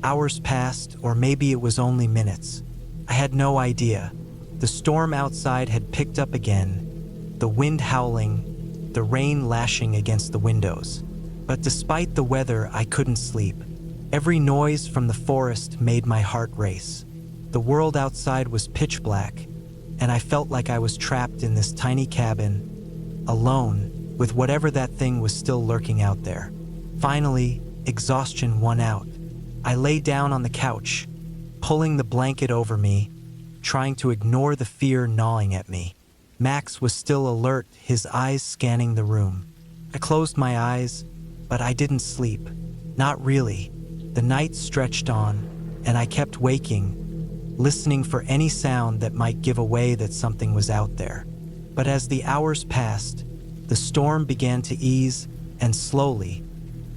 Hours passed, or maybe it was only minutes. I had no idea. The storm outside had picked up again, the wind howling, the rain lashing against the windows. But despite the weather, I couldn't sleep. Every noise from the forest made my heart race. The world outside was pitch black, and I felt like I was trapped in this tiny cabin, alone, with whatever that thing was still lurking out there. Finally, exhaustion won out. I lay down on the couch, pulling the blanket over me, trying to ignore the fear gnawing at me. Max was still alert, his eyes scanning the room. I closed my eyes, but I didn't sleep. Not really. The night stretched on, and I kept waking, listening for any sound that might give away that something was out there. But as the hours passed, the storm began to ease, and slowly,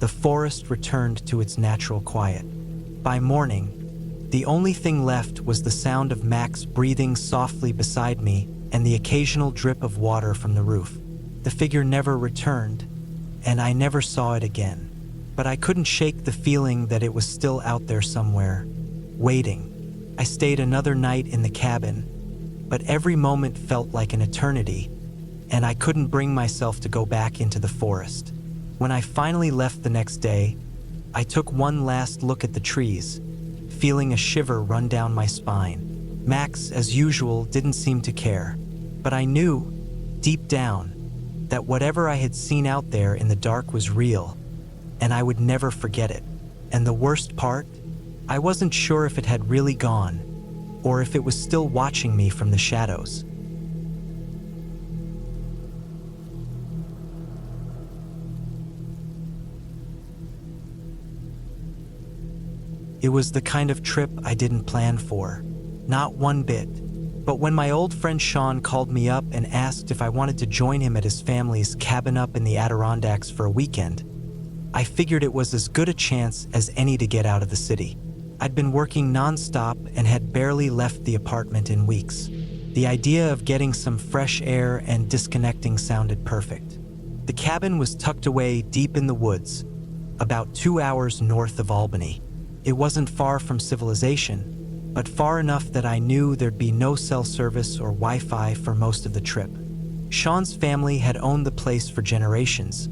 the forest returned to its natural quiet. By morning, the only thing left was the sound of Max breathing softly beside me and the occasional drip of water from the roof. The figure never returned, and I never saw it again. But I couldn't shake the feeling that it was still out there somewhere, waiting. I stayed another night in the cabin, but every moment felt like an eternity, and I couldn't bring myself to go back into the forest. When I finally left the next day, I took one last look at the trees, feeling a shiver run down my spine. Max, as usual, didn't seem to care, but I knew, deep down, that whatever I had seen out there in the dark was real, and I would never forget it. And the worst part? I wasn't sure if it had really gone, or if it was still watching me from the shadows. It was the kind of trip I didn't plan for, not one bit. But when my old friend Sean called me up and asked if I wanted to join him at his family's cabin up in the Adirondacks for a weekend, I figured it was as good a chance as any to get out of the city. I'd been working nonstop and had barely left the apartment in weeks. The idea of getting some fresh air and disconnecting sounded perfect. The cabin was tucked away deep in the woods, about 2 hours north of Albany. It wasn't far from civilization, but far enough that I knew there'd be no cell service or Wi-Fi for most of the trip. Sean's family had owned the place for generations,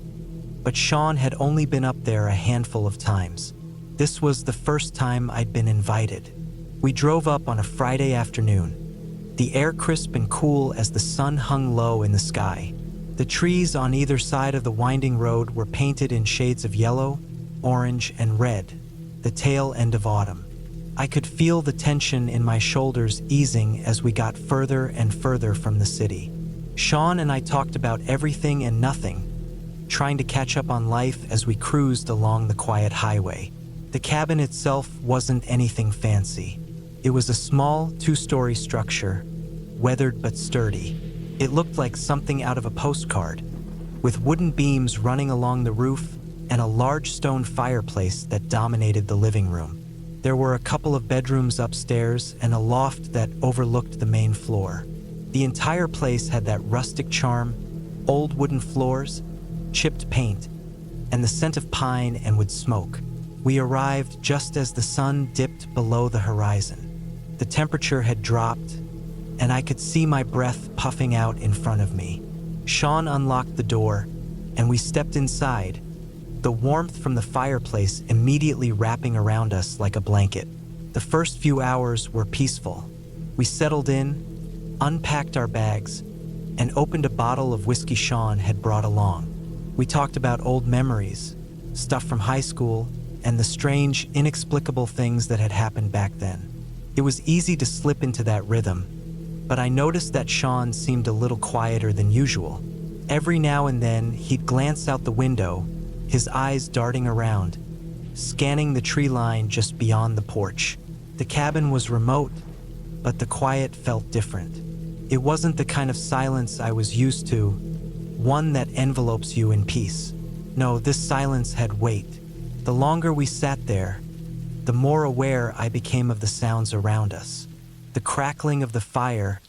but Sean had only been up there a handful of times. This was the first time I'd been invited. We drove up on a Friday afternoon, the air crisp and cool as the sun hung low in the sky. The trees on either side of the winding road were painted in shades of yellow, orange, and red, the tail end of autumn. I could feel the tension in my shoulders easing as we got further and further from the city. Sean and I talked about everything and nothing, trying to catch up on life as we cruised along the quiet highway. The cabin itself wasn't anything fancy. It was a small, 2-story structure, weathered but sturdy. It looked like something out of a postcard, with wooden beams running along the roof and a large stone fireplace that dominated the living room. There were a couple of bedrooms upstairs and a loft that overlooked the main floor. The entire place had that rustic charm, old wooden floors, chipped paint, and the scent of pine and wood smoke. We arrived just as the sun dipped below the horizon. The temperature had dropped, and I could see my breath puffing out in front of me. Sean unlocked the door, and we stepped inside, the warmth from the fireplace immediately wrapping around us like a blanket. The first few hours were peaceful. We settled in, unpacked our bags, and opened a bottle of whiskey Sean had brought along. We talked about old memories, stuff from high school, and the strange, inexplicable things that had happened back then. It was easy to slip into that rhythm, but I noticed that Sean seemed a little quieter than usual. Every now and then, he'd glance out the window, his eyes darting around, scanning the tree line just beyond the porch. The cabin was remote, but the quiet felt different. It wasn't the kind of silence I was used to, one that envelopes you in peace. No, this silence had weight. The longer we sat there, the more aware I became of the sounds around us. The crackling of the fire,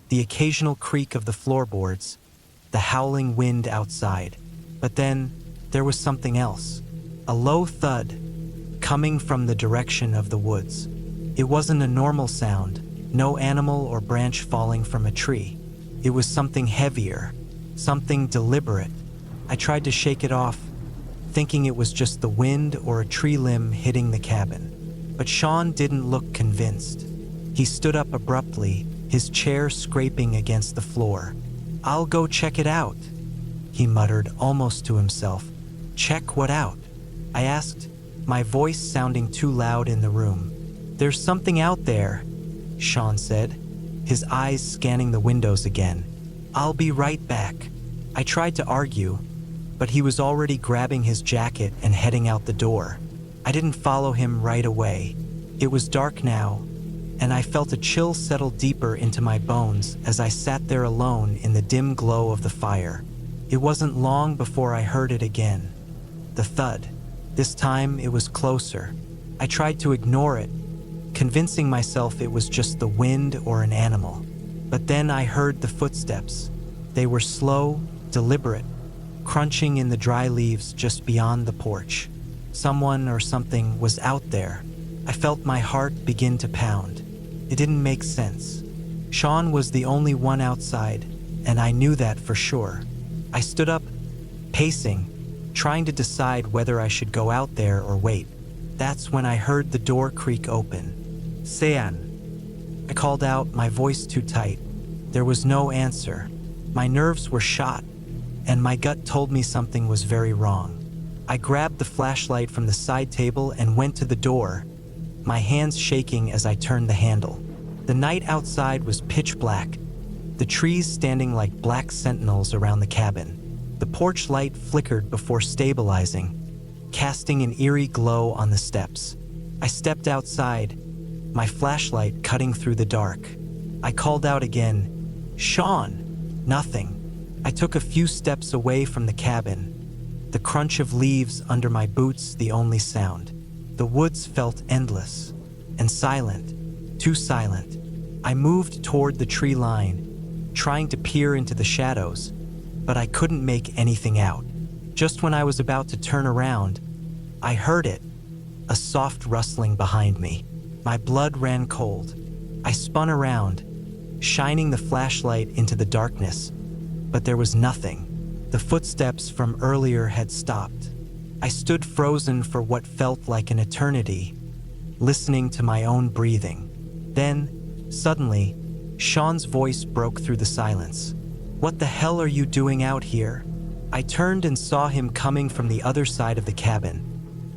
the occasional creak of the floorboards, the howling wind outside. But then, there was something else. A low thud, coming from the direction of the woods. It wasn't a normal sound, no animal or branch falling from a tree. It was something heavier, something deliberate. I tried to shake it off, thinking it was just the wind or a tree limb hitting the cabin. But Sean didn't look convinced. He stood up abruptly, his chair scraping against the floor. "I'll go check it out," he muttered almost to himself. "Check what out?" I asked, my voice sounding too loud in the room. "There's something out there," Sean said, his eyes scanning the windows again. "I'll be right back." I tried to argue, but he was already grabbing his jacket and heading out the door. I didn't follow him right away. It was dark now, and I felt a chill settle deeper into my bones as I sat there alone in the dim glow of the fire. It wasn't long before I heard it again. The thud. This time it was closer. I tried to ignore it, convincing myself it was just the wind or an animal. But then I heard the footsteps. They were slow, deliberate, crunching in the dry leaves just beyond the porch. Someone or something was out there. I felt my heart begin to pound. It didn't make sense. Sean was the only one outside, and I knew that for sure. I stood up, pacing, trying to decide whether I should go out there or wait. That's when I heard the door creak open. "Sean," I called out, my voice too tight. There was no answer. My nerves were shot, and my gut told me something was very wrong. I grabbed the flashlight from the side table and went to the door, my hands shaking as I turned the handle. The night outside was pitch black, the trees standing like black sentinels around the cabin. The porch light flickered before stabilizing, casting an eerie glow on the steps. I stepped outside, my flashlight cutting through the dark. I called out again, "Sean!" Nothing. I took a few steps away from the cabin, the crunch of leaves under my boots the only sound. The woods felt endless and silent, too silent. I moved toward the tree line, trying to peer into the shadows, but I couldn't make anything out. Just when I was about to turn around, I heard it, a soft rustling behind me. My blood ran cold. I spun around, shining the flashlight into the darkness, but there was nothing. The footsteps from earlier had stopped. I stood frozen for what felt like an eternity, listening to my own breathing. Then, suddenly, Sean's voice broke through the silence. "What the hell are you doing out here?" I turned and saw him coming from the other side of the cabin,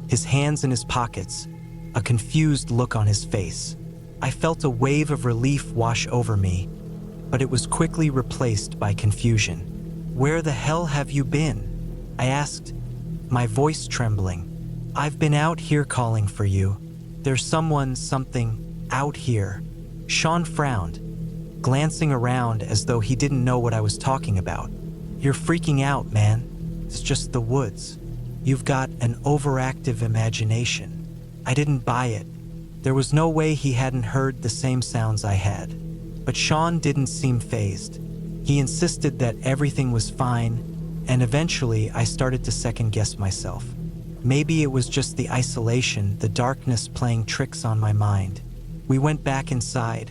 his hands in his pockets, a confused look on his face. I felt a wave of relief wash over me, but it was quickly replaced by confusion. "Where the hell have you been?" I asked, my voice trembling. "I've been out here calling for you. There's something out here." Sean frowned, glancing around as though he didn't know what I was talking about. "You're freaking out, man. It's just the woods." "You've got an overactive imagination." I didn't buy it. There was no way he hadn't heard the same sounds I had. But Sean didn't seem fazed. He insisted that everything was fine, and eventually I started to second-guess myself. Maybe it was just the isolation, the darkness playing tricks on my mind. We went back inside,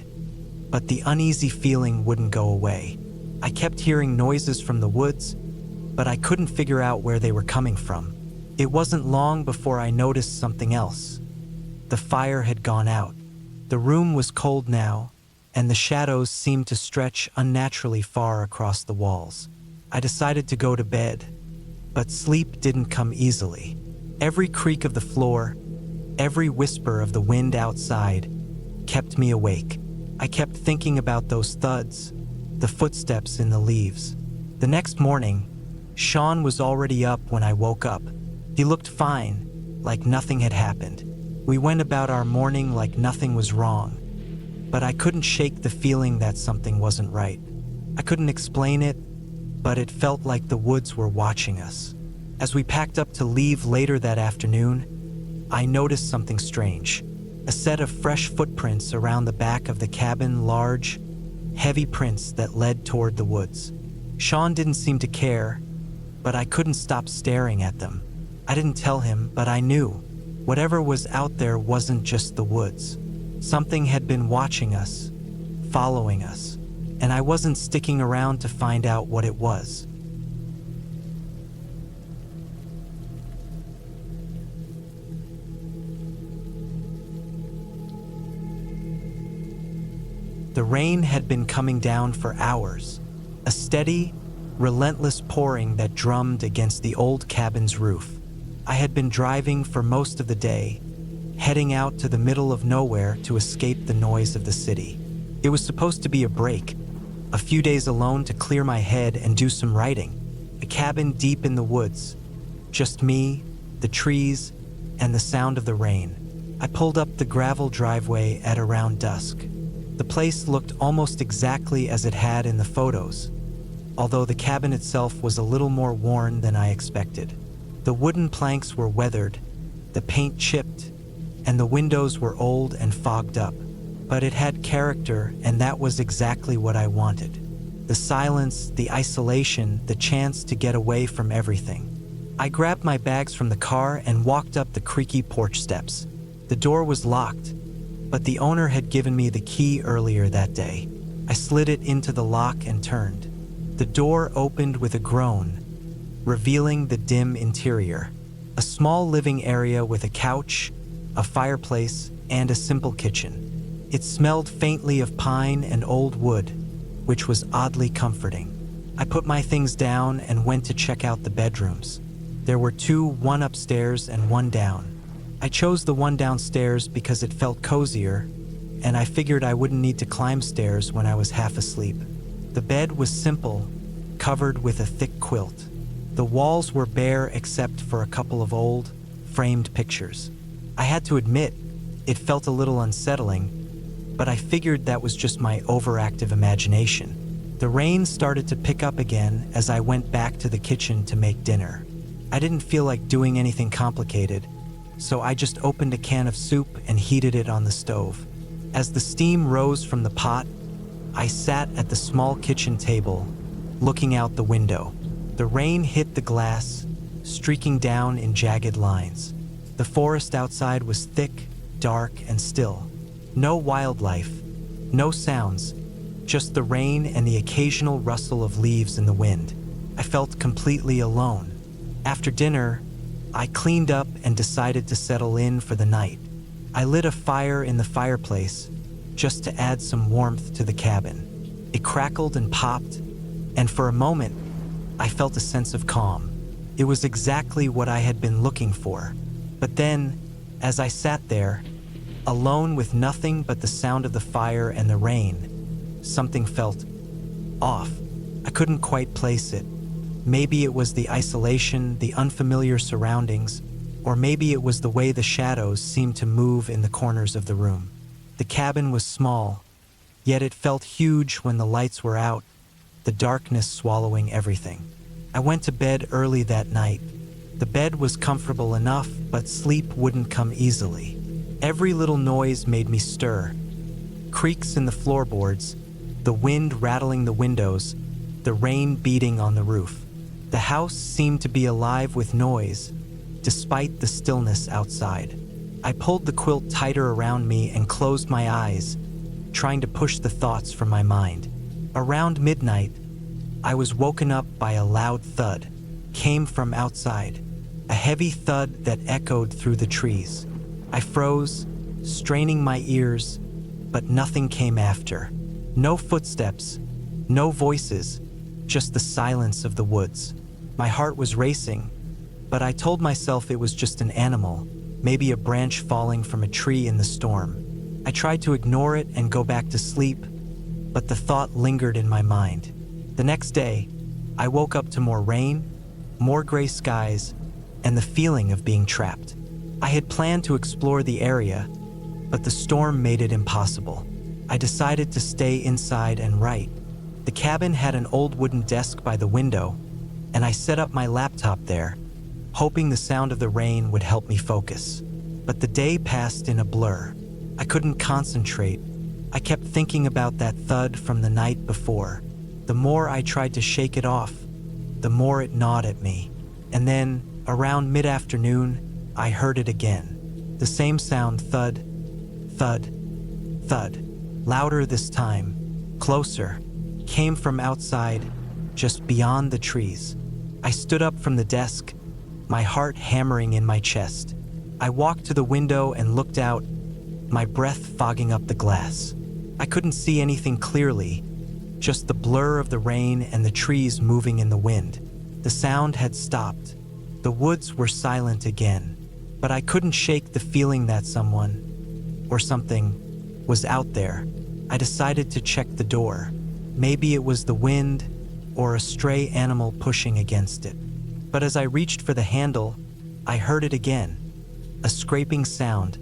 but the uneasy feeling wouldn't go away. I kept hearing noises from the woods, but I couldn't figure out where they were coming from. It wasn't long before I noticed something else. The fire had gone out. The room was cold now, and the shadows seemed to stretch unnaturally far across the walls. I decided to go to bed, but sleep didn't come easily. Every creak of the floor, every whisper of the wind outside, kept me awake. I kept thinking about those thuds, the footsteps in the leaves. The next morning, Sean was already up when I woke up. He looked fine, like nothing had happened. We went about our morning like nothing was wrong, but I couldn't shake the feeling that something wasn't right. I couldn't explain it, but it felt like the woods were watching us. As we packed up to leave later that afternoon, I noticed something strange. A set of fresh footprints around the back of the cabin, large, heavy prints that led toward the woods. Sean didn't seem to care, but I couldn't stop staring at them. I didn't tell him, but I knew. Whatever was out there wasn't just the woods. Something had been watching us, following us, and I wasn't sticking around to find out what it was. The rain had been coming down for hours, a steady, relentless pouring that drummed against the old cabin's roof. I had been driving for most of the day, heading out to the middle of nowhere to escape the noise of the city. It was supposed to be a break, a few days alone to clear my head and do some writing. A cabin deep in the woods, just me, the trees, and the sound of the rain. I pulled up the gravel driveway at around dusk. The place looked almost exactly as it had in the photos, although the cabin itself was a little more worn than I expected. The wooden planks were weathered, the paint chipped, and the windows were old and fogged up. But it had character, and that was exactly what I wanted. The silence, the isolation, the chance to get away from everything. I grabbed my bags from the car and walked up the creaky porch steps. The door was locked, but the owner had given me the key earlier that day. I slid it into the lock and turned. The door opened with a groan, revealing the dim interior. A small living area with a couch, a fireplace, and a simple kitchen. It smelled faintly of pine and old wood, which was oddly comforting. I put my things down and went to check out the bedrooms. There were two, one upstairs and one down. I chose the one downstairs because it felt cozier, and I figured I wouldn't need to climb stairs when I was half asleep. The bed was simple, covered with a thick quilt. The walls were bare except for a couple of old, framed pictures. I had to admit, it felt a little unsettling, but I figured that was just my overactive imagination. The rain started to pick up again as I went back to the kitchen to make dinner. I didn't feel like doing anything complicated, so I just opened a can of soup and heated it on the stove. As the steam rose from the pot, I sat at the small kitchen table, looking out the window. The rain hit the glass, streaking down in jagged lines. The forest outside was thick, dark, and still. No wildlife, no sounds, just the rain and the occasional rustle of leaves in the wind. I felt completely alone. After dinner, I cleaned up and decided to settle in for the night. I lit a fire in the fireplace just to add some warmth to the cabin. It crackled and popped, and for a moment, I felt a sense of calm. It was exactly what I had been looking for. But then, as I sat there, alone with nothing but the sound of the fire and the rain, something felt off. I couldn't quite place it. Maybe it was the isolation, the unfamiliar surroundings, or maybe it was the way the shadows seemed to move in the corners of the room. The cabin was small, yet it felt huge when the lights were out, the darkness swallowing everything. I went to bed early that night, The bed was comfortable enough, but sleep wouldn't come easily. Every little noise made me stir. Creaks in the floorboards, the wind rattling the windows, the rain beating on the roof. The house seemed to be alive with noise, despite the stillness outside. I pulled the quilt tighter around me and closed my eyes, trying to push the thoughts from my mind. Around midnight, I was woken up by a loud thud. Came from outside, a heavy thud that echoed through the trees. I froze, straining my ears, but nothing came after. No footsteps, no voices, just the silence of the woods. My heart was racing, but I told myself it was just an animal, maybe a branch falling from a tree in the storm. I tried to ignore it and go back to sleep, but the thought lingered in my mind. The next day, I woke up to more rain, more gray skies, and the feeling of being trapped. I had planned to explore the area, but the storm made it impossible. I decided to stay inside and write. The cabin had an old wooden desk by the window, and I set up my laptop there, hoping the sound of the rain would help me focus. But the day passed in a blur. I couldn't concentrate. I kept thinking about that thud from the night before. The more I tried to shake it off, the more it gnawed at me. And then, around mid-afternoon, I heard it again. The same sound, thud, thud, thud. Louder this time, closer, came from outside, just beyond the trees. I stood up from the desk, my heart hammering in my chest. I walked to the window and looked out, my breath fogging up the glass. I couldn't see anything clearly, just the blur of the rain and the trees moving in the wind. The sound had stopped. The woods were silent again, but I couldn't shake the feeling that someone, or something, was out there. I decided to check the door. Maybe it was the wind or a stray animal pushing against it. But as I reached for the handle, I heard it again, a scraping sound,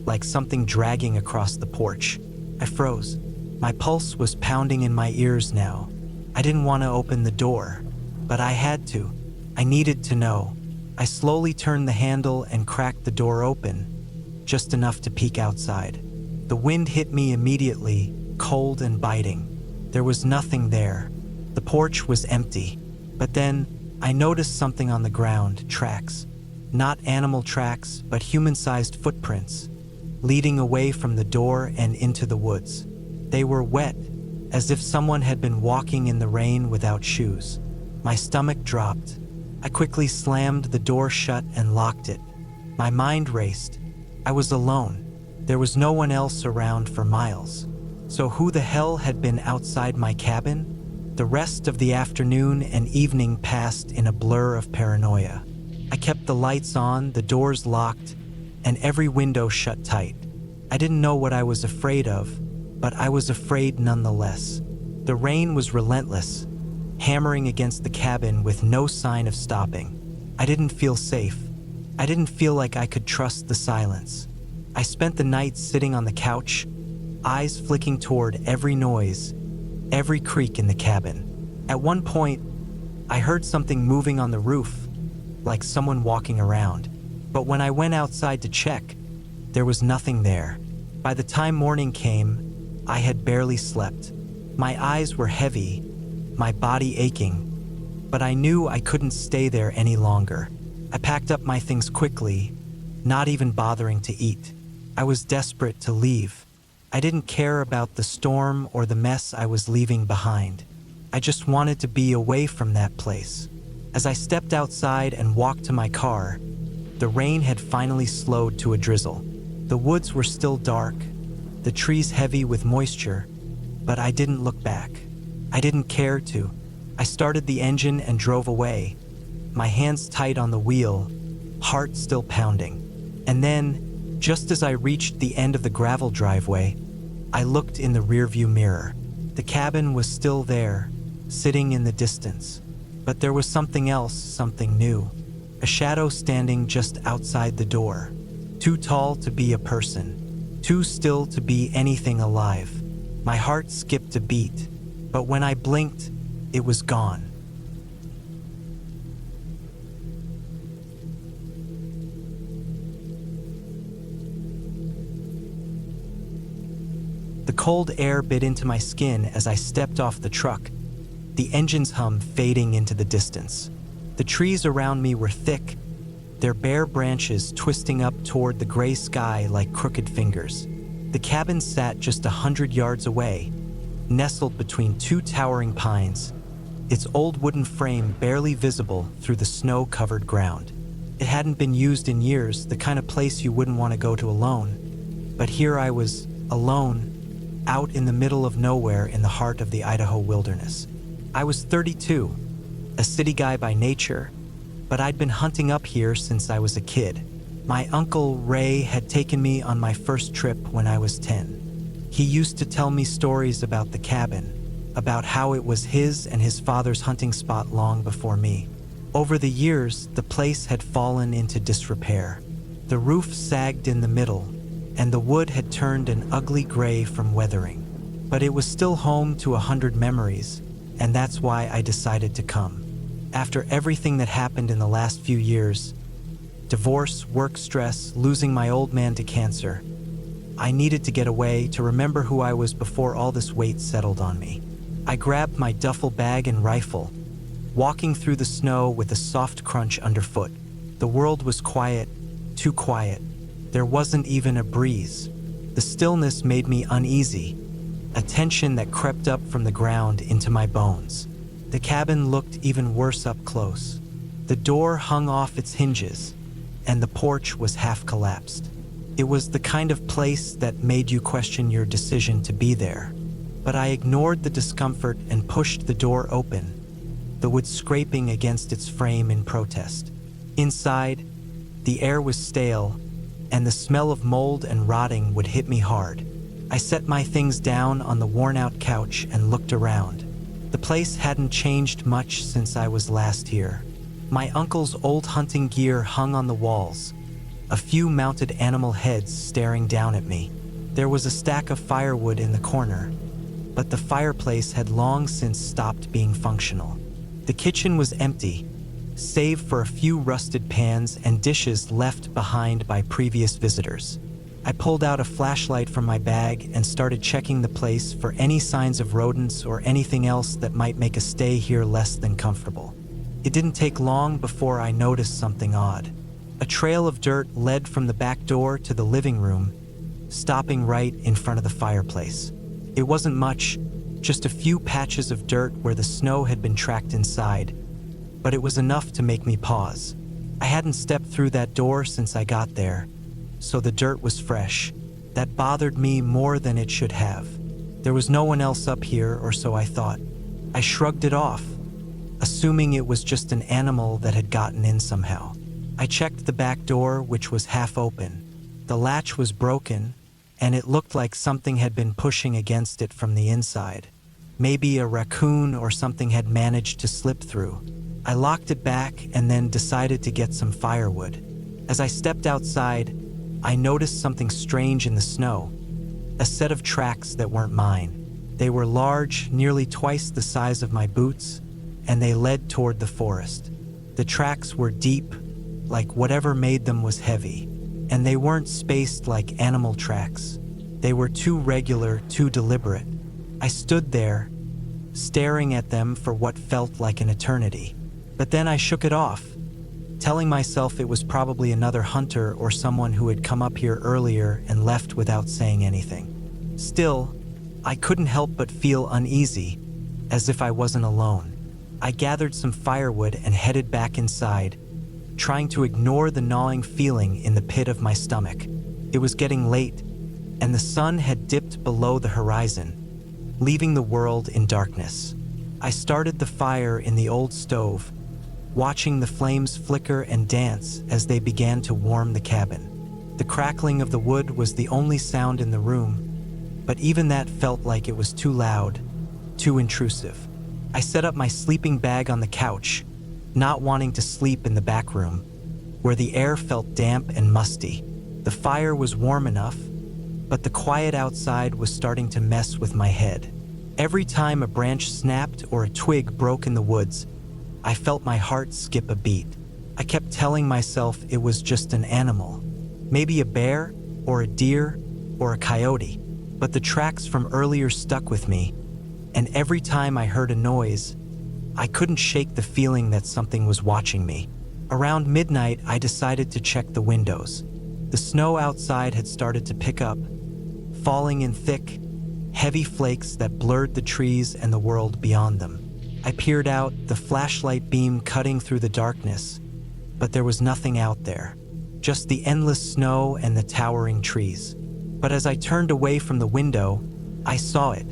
like something dragging across the porch. I froze. My pulse was pounding in my ears now. I didn't want to open the door, but I had to. I needed to know. I slowly turned the handle and cracked the door open, just enough to peek outside. The wind hit me immediately, cold and biting. There was nothing there. The porch was empty. But then, I noticed something on the ground, tracks. Not animal tracks, but human-sized footprints, leading away from the door and into the woods. They were wet, as if someone had been walking in the rain without shoes. My stomach dropped. I quickly slammed the door shut and locked it. My mind raced. I was alone. There was no one else around for miles. So who the hell had been outside my cabin? The rest of the afternoon and evening passed in a blur of paranoia. I kept the lights on, the doors locked, and every window shut tight. I didn't know what I was afraid of, but I was afraid nonetheless. The rain was relentless, hammering against the cabin with no sign of stopping. I didn't feel safe. I didn't feel like I could trust the silence. I spent the night sitting on the couch, eyes flicking toward every noise, every creak in the cabin. At one point, I heard something moving on the roof, like someone walking around. But when I went outside to check, there was nothing there. By the time morning came, I had barely slept. My eyes were heavy, my body aching, but I knew I couldn't stay there any longer. I packed up my things quickly, not even bothering to eat. I was desperate to leave. I didn't care about the storm or the mess I was leaving behind. I just wanted to be away from that place. As I stepped outside and walked to my car, the rain had finally slowed to a drizzle. The woods were still dark, the trees heavy with moisture, but I didn't look back. I didn't care to. I started the engine and drove away, my hands tight on the wheel, heart still pounding. And then, just as I reached the end of the gravel driveway, I looked in the rearview mirror. The cabin was still there, sitting in the distance. But there was something else, something new. A shadow standing just outside the door. Too tall to be a person. Too still to be anything alive. My heart skipped a beat, but when I blinked, it was gone. cold air bit into my skin as I stepped off the truck, the engine's hum fading into the distance. The trees around me were thick, their bare branches twisting up toward the gray sky like crooked fingers. The cabin sat just 100 yards away, nestled between two towering pines, its old wooden frame barely visible through the snow-covered ground. It hadn't been used in years, the kind of place you wouldn't want to go to alone. But here I was, alone, out in the middle of nowhere in the heart of the Idaho wilderness. I was 32, a city guy by nature, but I'd been hunting up here since I was a kid. My uncle Ray had taken me on my first trip when I was 10. He used to tell me stories about the cabin, about how it was his and his father's hunting spot long before me. Over the years, the place had fallen into disrepair. The roof sagged in the middle, and the wood had turned an ugly gray from weathering. But it was still home to 100 memories, and that's why I decided to come. After everything that happened in the last few years, divorce, work stress, losing my old man to cancer, I needed to get away, to remember who I was before all this weight settled on me. I grabbed my duffel bag and rifle, walking through the snow with a soft crunch underfoot. The world was quiet, too quiet. There wasn't even a breeze. The stillness made me uneasy, a tension that crept up from the ground into my bones. The cabin looked even worse up close. The door hung off its hinges, and the porch was half collapsed. It was the kind of place that made you question your decision to be there. But I ignored the discomfort and pushed the door open, the wood scraping against its frame in protest. Inside, the air was stale, and the smell of mold and rotting would hit me hard. I set my things down on the worn-out couch and looked around. The place hadn't changed much since I was last here. My uncle's old hunting gear hung on the walls, a few mounted animal heads staring down at me. There was a stack of firewood in the corner, but the fireplace had long since stopped being functional. The kitchen was empty, save for a few rusted pans and dishes left behind by previous visitors. I pulled out a flashlight from my bag and started checking the place for any signs of rodents or anything else that might make a stay here less than comfortable. It didn't take long before I noticed something odd. A trail of dirt led from the back door to the living room, stopping right in front of the fireplace. It wasn't much, just a few patches of dirt where the snow had been tracked inside, but it was enough to make me pause. I hadn't stepped through that door since I got there, so the dirt was fresh. That bothered me more than it should have. There was no one else up here, or so I thought. I shrugged it off, assuming it was just an animal that had gotten in somehow. I checked the back door, which was half open. The latch was broken, and it looked like something had been pushing against it from the inside. Maybe a raccoon or something had managed to slip through. I locked it back and then decided to get some firewood. As I stepped outside, I noticed something strange in the snow, a set of tracks that weren't mine. They were large, nearly twice the size of my boots, and they led toward the forest. The tracks were deep, like whatever made them was heavy, and they weren't spaced like animal tracks. They were too regular, too deliberate. I stood there, staring at them for what felt like an eternity. But then I shook it off, telling myself it was probably another hunter or someone who had come up here earlier and left without saying anything. Still, I couldn't help but feel uneasy, as if I wasn't alone. I gathered some firewood and headed back inside, trying to ignore the gnawing feeling in the pit of my stomach. It was getting late, and the sun had dipped below the horizon, leaving the world in darkness. I started the fire in the old stove, watching the flames flicker and dance as they began to warm the cabin. The crackling of the wood was the only sound in the room, but even that felt like it was too loud, too intrusive. I set up my sleeping bag on the couch, not wanting to sleep in the back room, where the air felt damp and musty. The fire was warm enough, but the quiet outside was starting to mess with my head. Every time a branch snapped or a twig broke in the woods, I felt my heart skip a beat. I kept telling myself it was just an animal, maybe a bear or a deer or a coyote. but the tracks from earlier stuck with me, and every time I heard a noise, I couldn't shake the feeling that something was watching me. Around midnight, I decided to check the windows. The snow outside had started to pick up, falling in thick, heavy flakes that blurred the trees and the world beyond them. I peered out, the flashlight beam cutting through the darkness, but there was nothing out there, just the endless snow and the towering trees. But as I turned away from the window, I saw it,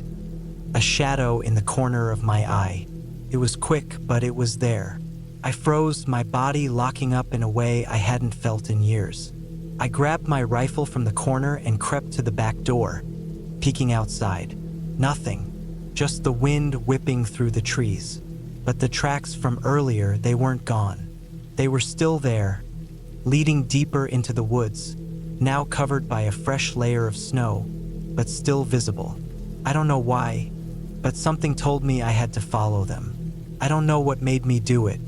a shadow in the corner of my eye. It was quick, but it was there. I froze, my body locking up in a way I hadn't felt in years. I grabbed my rifle from the corner and crept to the back door, peeking outside. Nothing, just the wind whipping through the trees. But the tracks from earlier, they weren't gone. They were still there, leading deeper into the woods, now covered by a fresh layer of snow, but still visible. I don't know why, but something told me I had to follow them. I don't know what made me do it.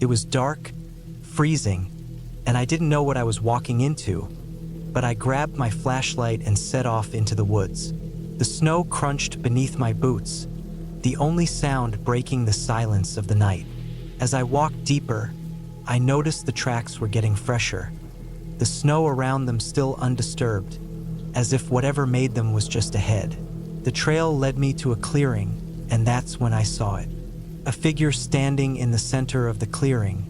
It was dark, freezing, and I didn't know what I was walking into, but I grabbed my flashlight and set off into the woods. The snow crunched beneath my boots, the only sound breaking the silence of the night. As I walked deeper, I noticed the tracks were getting fresher, the snow around them still undisturbed, as if whatever made them was just ahead. The trail led me to a clearing, and that's when I saw it. A figure standing in the center of the clearing,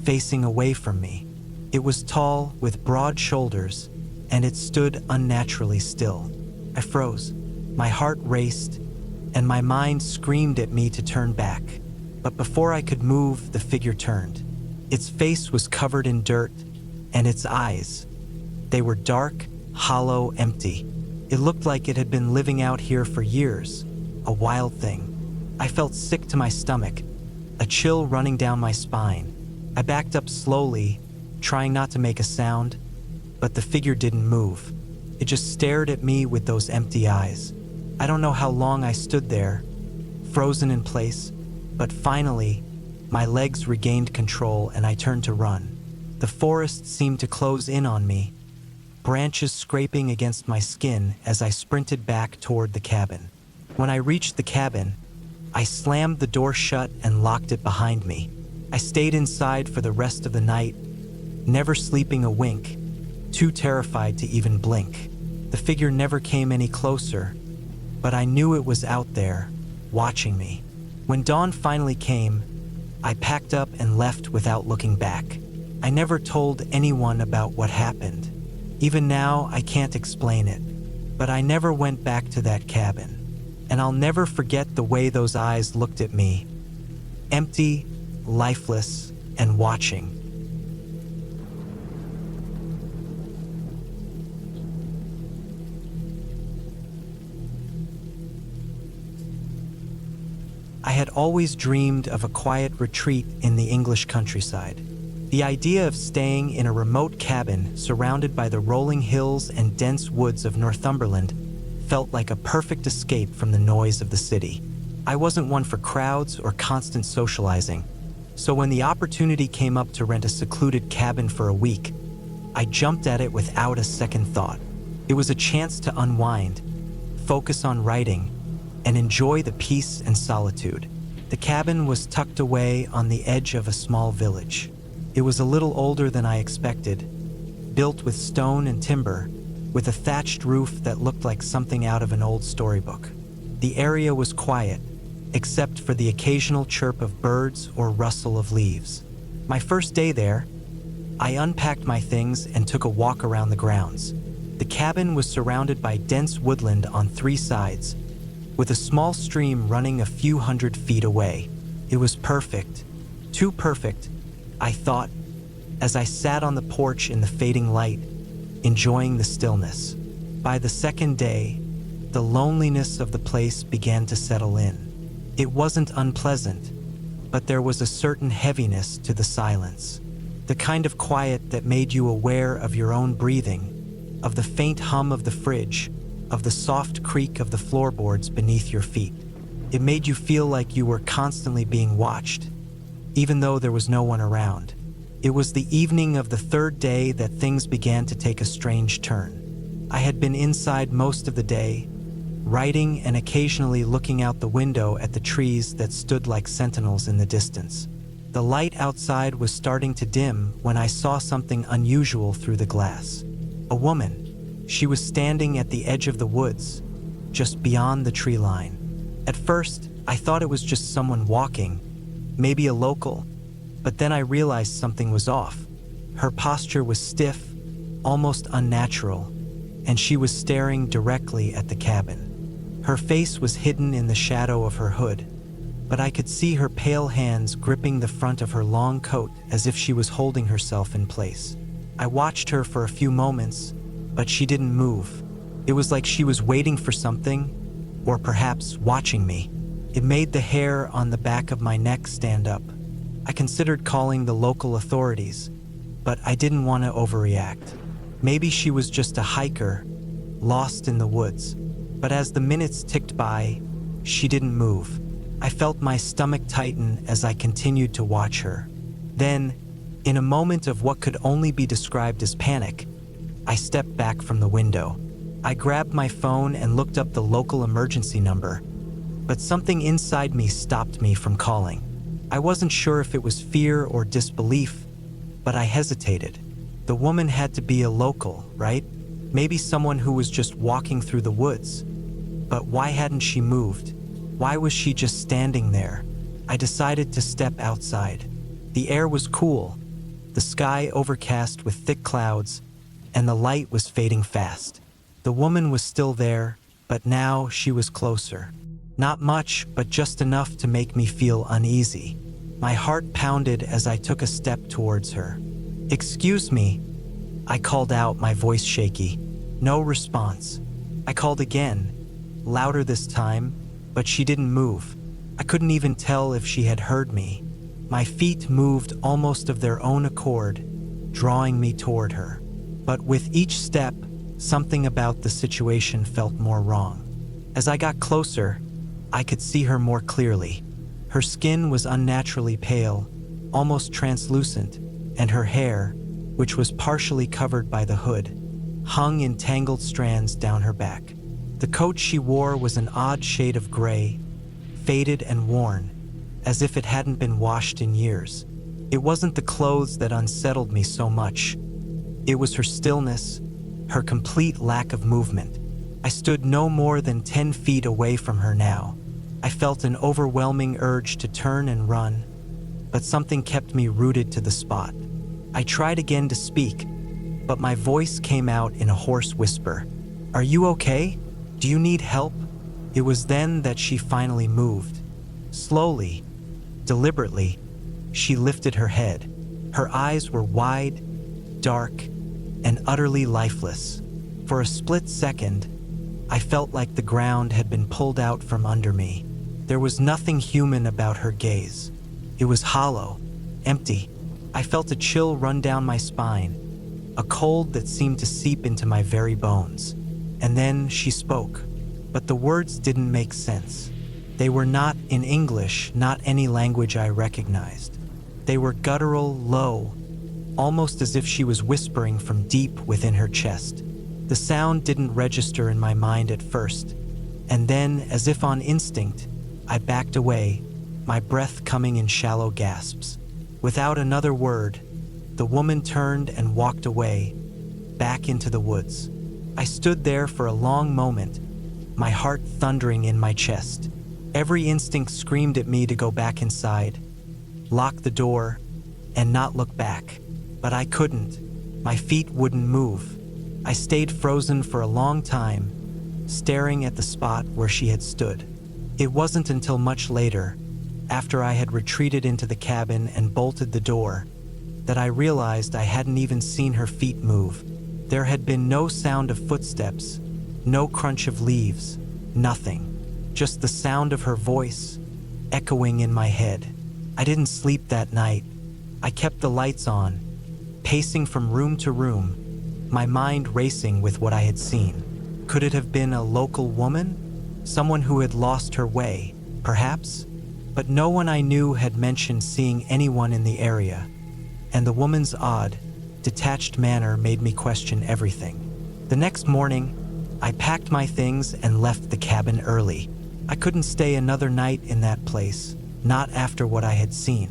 facing away from me. It was tall, with broad shoulders, and it stood unnaturally still. I froze. My heart raced, and my mind screamed at me to turn back. But before I could move, the figure turned. Its face was covered in dirt, and its eyes, they were dark, hollow, empty. It looked like it had been living out here for years, a wild thing. I felt sick to my stomach, a chill running down my spine. I backed up slowly, trying not to make a sound, but the figure didn't move. It just stared at me with those empty eyes. I don't know how long I stood there, frozen in place, but finally, my legs regained control and I turned to run. The forest seemed to close in on me, branches scraping against my skin as I sprinted back toward the cabin. When I reached the cabin, I slammed the door shut and locked it behind me. I stayed inside for the rest of the night, never sleeping a wink, too terrified to even blink. The figure never came any closer, but I knew it was out there, watching me. When dawn finally came, I packed up and left without looking back. I never told anyone about what happened. Even now, I can't explain it, but I never went back to that cabin. And I'll never forget the way those eyes looked at me, empty, lifeless, and watching. I had always dreamed of a quiet retreat in the English countryside. The idea of staying in a remote cabin surrounded by the rolling hills and dense woods of Northumberland felt like a perfect escape from the noise of the city. I wasn't one for crowds or constant socializing, so when the opportunity came up to rent a secluded cabin for a week, I jumped at it without a second thought. It was a chance to unwind, focus on writing, and enjoy the peace and solitude. The cabin was tucked away on the edge of a small village. It was a little older than I expected, built with stone and timber, with a thatched roof that looked like something out of an old storybook. The area was quiet, except for the occasional chirp of birds or rustle of leaves. My first day there, I unpacked my things and took a walk around the grounds. The cabin was surrounded by dense woodland on 3 sides, with a small stream running a few hundred feet away. It was perfect, too perfect, I thought, as I sat on the porch in the fading light, enjoying the stillness. By the second day, the loneliness of the place began to settle in. It wasn't unpleasant, but there was a certain heaviness to the silence, the kind of quiet that made you aware of your own breathing, of the faint hum of the fridge, of the soft creak of the floorboards beneath your feet. It made you feel like you were constantly being watched, even though there was no one around. It was the evening of the 3rd day that things began to take a strange turn. I had been inside most of the day, writing and occasionally looking out the window at the trees that stood like sentinels in the distance. The light outside was starting to dim when I saw something unusual through the glass. A woman. She was standing at the edge of the woods, just beyond the tree line. At first, I thought it was just someone walking, maybe a local, but then I realized something was off. Her posture was stiff, almost unnatural, and she was staring directly at the cabin. Her face was hidden in the shadow of her hood, but I could see her pale hands gripping the front of her long coat as if she was holding herself in place. I watched her for a few moments, but she didn't move. It was like she was waiting for something, or perhaps watching me. It made the hair on the back of my neck stand up. I considered calling the local authorities, but I didn't want to overreact. Maybe she was just a hiker, lost in the woods. But as the minutes ticked by, she didn't move. I felt my stomach tighten as I continued to watch her. Then, in a moment of what could only be described as panic, I stepped back from the window. I grabbed my phone and looked up the local emergency number, but something inside me stopped me from calling. I wasn't sure if it was fear or disbelief, but I hesitated. The woman had to be a local, right? Maybe someone who was just walking through the woods. But why hadn't she moved? Why was she just standing there? I decided to step outside. The air was cool, the sky overcast with thick clouds, and the light was fading fast. The woman was still there, but now she was closer. Not much, but just enough to make me feel uneasy. My heart pounded as I took a step towards her. "Excuse me," I called out, my voice shaky. No response. I called again, louder this time, but she didn't move. I couldn't even tell if she had heard me. My feet moved almost of their own accord, drawing me toward her. But with each step, something about the situation felt more wrong. As I got closer, I could see her more clearly. Her skin was unnaturally pale, almost translucent, and her hair, which was partially covered by the hood, hung in tangled strands down her back. The coat she wore was an odd shade of gray, faded and worn, as if it hadn't been washed in years. It wasn't the clothes that unsettled me so much. It was her stillness, her complete lack of movement. I stood no more than 10 feet away from her now. I felt an overwhelming urge to turn and run, but something kept me rooted to the spot. I tried again to speak, but my voice came out in a hoarse whisper. "Are you okay? Do you need help?" It was then that she finally moved. Slowly, deliberately, she lifted her head. Her eyes were wide, dark, and utterly lifeless. For a split second, I felt like the ground had been pulled out from under me. There was nothing human about her gaze. It was hollow, empty. I felt a chill run down my spine, a cold that seemed to seep into my very bones. And then she spoke, but the words didn't make sense. They were not in English, not any language I recognized. They were guttural, low, almost as if she was whispering from deep within her chest. The sound didn't register in my mind at first, and then, as if on instinct, I backed away, my breath coming in shallow gasps. Without another word, the woman turned and walked away, back into the woods. I stood there for a long moment, my heart thundering in my chest. Every instinct screamed at me to go back inside, lock the door, and not look back. But I couldn't. My feet wouldn't move. I stayed frozen for a long time, staring at the spot where she had stood. It wasn't until much later, after I had retreated into the cabin and bolted the door, that I realized I hadn't even seen her feet move. There had been no sound of footsteps, no crunch of leaves, nothing. Just the sound of her voice, echoing in my head. I didn't sleep that night. I kept the lights on, pacing from room to room, my mind racing with what I had seen. Could it have been a local woman? Someone who had lost her way, perhaps? But no one I knew had mentioned seeing anyone in the area, and the woman's odd, detached manner made me question everything. The next morning, I packed my things and left the cabin early. I couldn't stay another night in that place, not after what I had seen.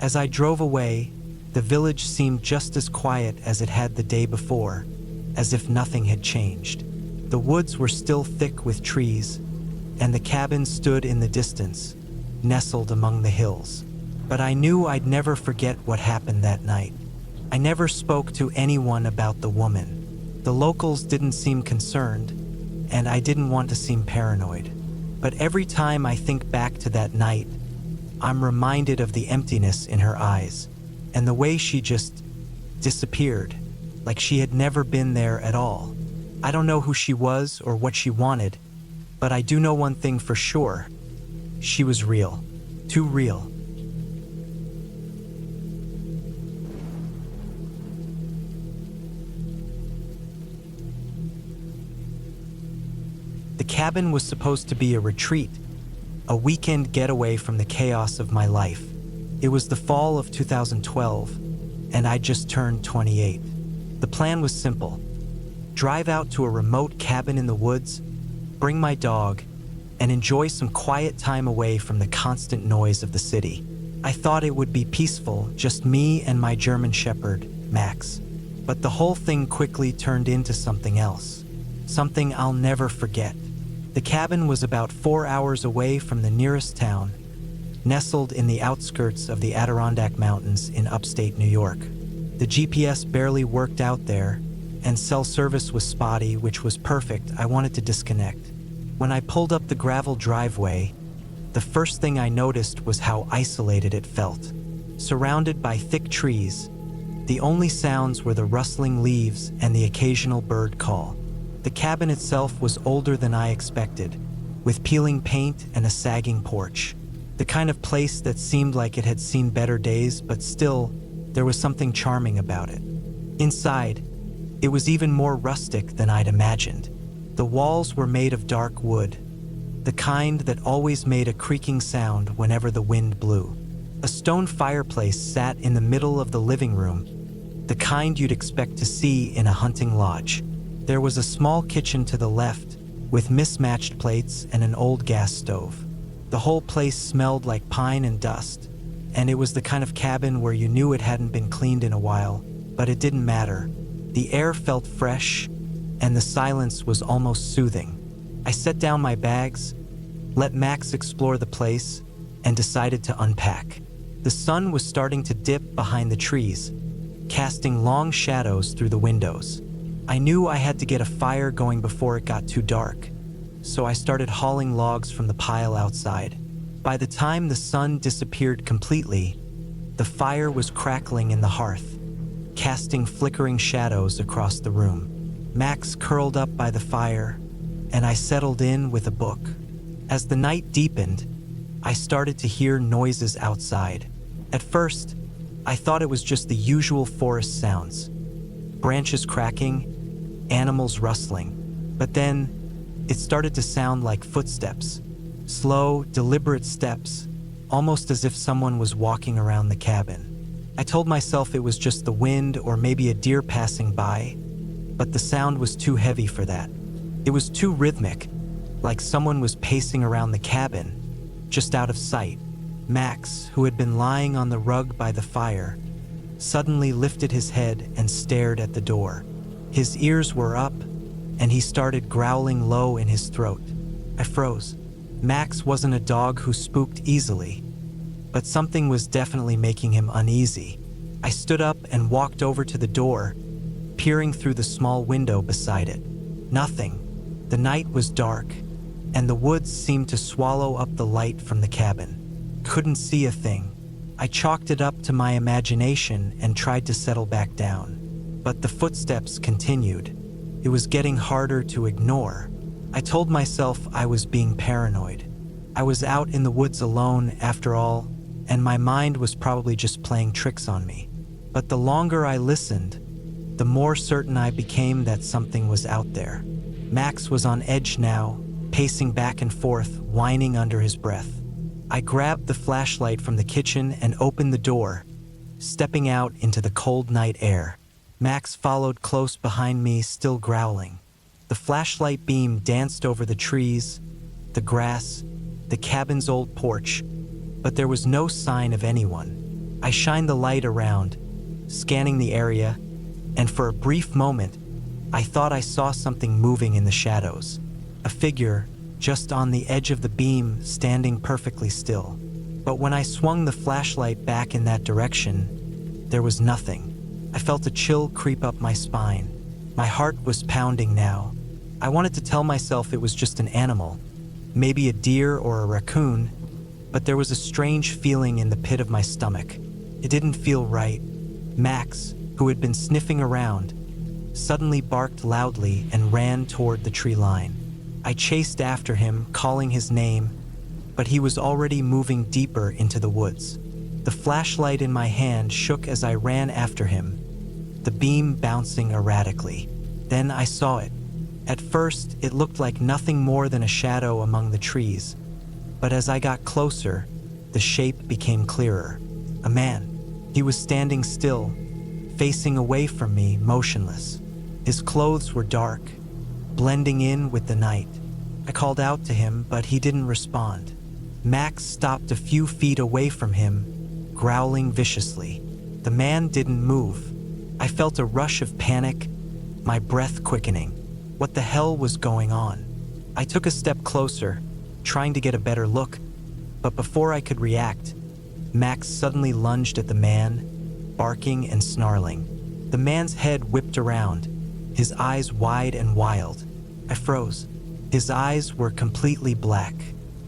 As I drove away, the village seemed just as quiet as it had the day before, as if nothing had changed. The woods were still thick with trees, and the cabin stood in the distance, nestled among the hills. But I knew I'd never forget what happened that night. I never spoke to anyone about the woman. The locals didn't seem concerned, and I didn't want to seem paranoid. But every time I think back to that night, I'm reminded of the emptiness in her eyes, and the way she just disappeared, like she had never been there at all. I don't know who she was or what she wanted, but I do know one thing for sure. She was real. Too real. The cabin was supposed to be a retreat, a weekend getaway from the chaos of my life. It was the fall of 2012, and I just turned 28. The plan was simple: drive out to a remote cabin in the woods, bring my dog, and enjoy some quiet time away from the constant noise of the city. I thought it would be peaceful, just me and my German Shepherd, Max. But the whole thing quickly turned into something else, something I'll never forget. The cabin was about 4 hours away from the nearest town, nestled in the outskirts of the Adirondack Mountains in upstate New York. The GPS barely worked out there, and cell service was spotty, which was perfect. I wanted to disconnect. When I pulled up the gravel driveway, the first thing I noticed was how isolated it felt. Surrounded by thick trees, the only sounds were the rustling leaves and the occasional bird call. The cabin itself was older than I expected, with peeling paint and a sagging porch. The kind of place that seemed like it had seen better days, but still, there was something charming about it. Inside, it was even more rustic than I'd imagined. The walls were made of dark wood, the kind that always made a creaking sound whenever the wind blew. A stone fireplace sat in the middle of the living room, the kind you'd expect to see in a hunting lodge. There was a small kitchen to the left, with mismatched plates and an old gas stove. The whole place smelled like pine and dust, and it was the kind of cabin where you knew it hadn't been cleaned in a while, but it didn't matter. The air felt fresh, and the silence was almost soothing. I set down my bags, let Max explore the place, and decided to unpack. The sun was starting to dip behind the trees, casting long shadows through the windows. I knew I had to get a fire going before it got too dark, so I started hauling logs from the pile outside. By the time the sun disappeared completely, the fire was crackling in the hearth, casting flickering shadows across the room. Max curled up by the fire, and I settled in with a book. As the night deepened, I started to hear noises outside. At first, I thought it was just the usual forest sounds: branches cracking, animals rustling. But then, it started to sound like footsteps. Slow, deliberate steps, almost as if someone was walking around the cabin. I told myself it was just the wind or maybe a deer passing by, but the sound was too heavy for that. It was too rhythmic, like someone was pacing around the cabin, just out of sight. Max, who had been lying on the rug by the fire, suddenly lifted his head and stared at the door. His ears were up, and he started growling low in his throat. I froze. Max wasn't a dog who spooked easily, but something was definitely making him uneasy. I stood up and walked over to the door, peering through the small window beside it. Nothing. The night was dark, and the woods seemed to swallow up the light from the cabin. Couldn't see a thing. I chalked it up to my imagination and tried to settle back down. But the footsteps continued. It was getting harder to ignore. I told myself I was being paranoid. I was out in the woods alone, after all, and my mind was probably just playing tricks on me. But the longer I listened, the more certain I became that something was out there. Max was on edge now, pacing back and forth, whining under his breath. I grabbed the flashlight from the kitchen and opened the door, stepping out into the cold night air. Max followed close behind me, still growling. The flashlight beam danced over the trees, the grass, the cabin's old porch, but there was no sign of anyone. I shined the light around, scanning the area, and for a brief moment, I thought I saw something moving in the shadows. A figure, just on the edge of the beam, standing perfectly still. But when I swung the flashlight back in that direction, there was nothing. I felt a chill creep up my spine. My heart was pounding now. I wanted to tell myself it was just an animal, maybe a deer or a raccoon, but there was a strange feeling in the pit of my stomach. It didn't feel right. Max, who had been sniffing around, suddenly barked loudly and ran toward the tree line. I chased after him, calling his name, but he was already moving deeper into the woods. The flashlight in my hand shook as I ran after him, the beam bouncing erratically. Then I saw it. At first, it looked like nothing more than a shadow among the trees, but as I got closer, the shape became clearer. A man. He was standing still, facing away from me, motionless. His clothes were dark, blending in with the night. I called out to him, but he didn't respond. Max stopped a few feet away from him, growling viciously. The man didn't move. I felt a rush of panic, my breath quickening. What the hell was going on? I took a step closer, trying to get a better look, but before I could react, Max suddenly lunged at the man, barking and snarling. The man's head whipped around, his eyes wide and wild. I froze. His eyes were completely black.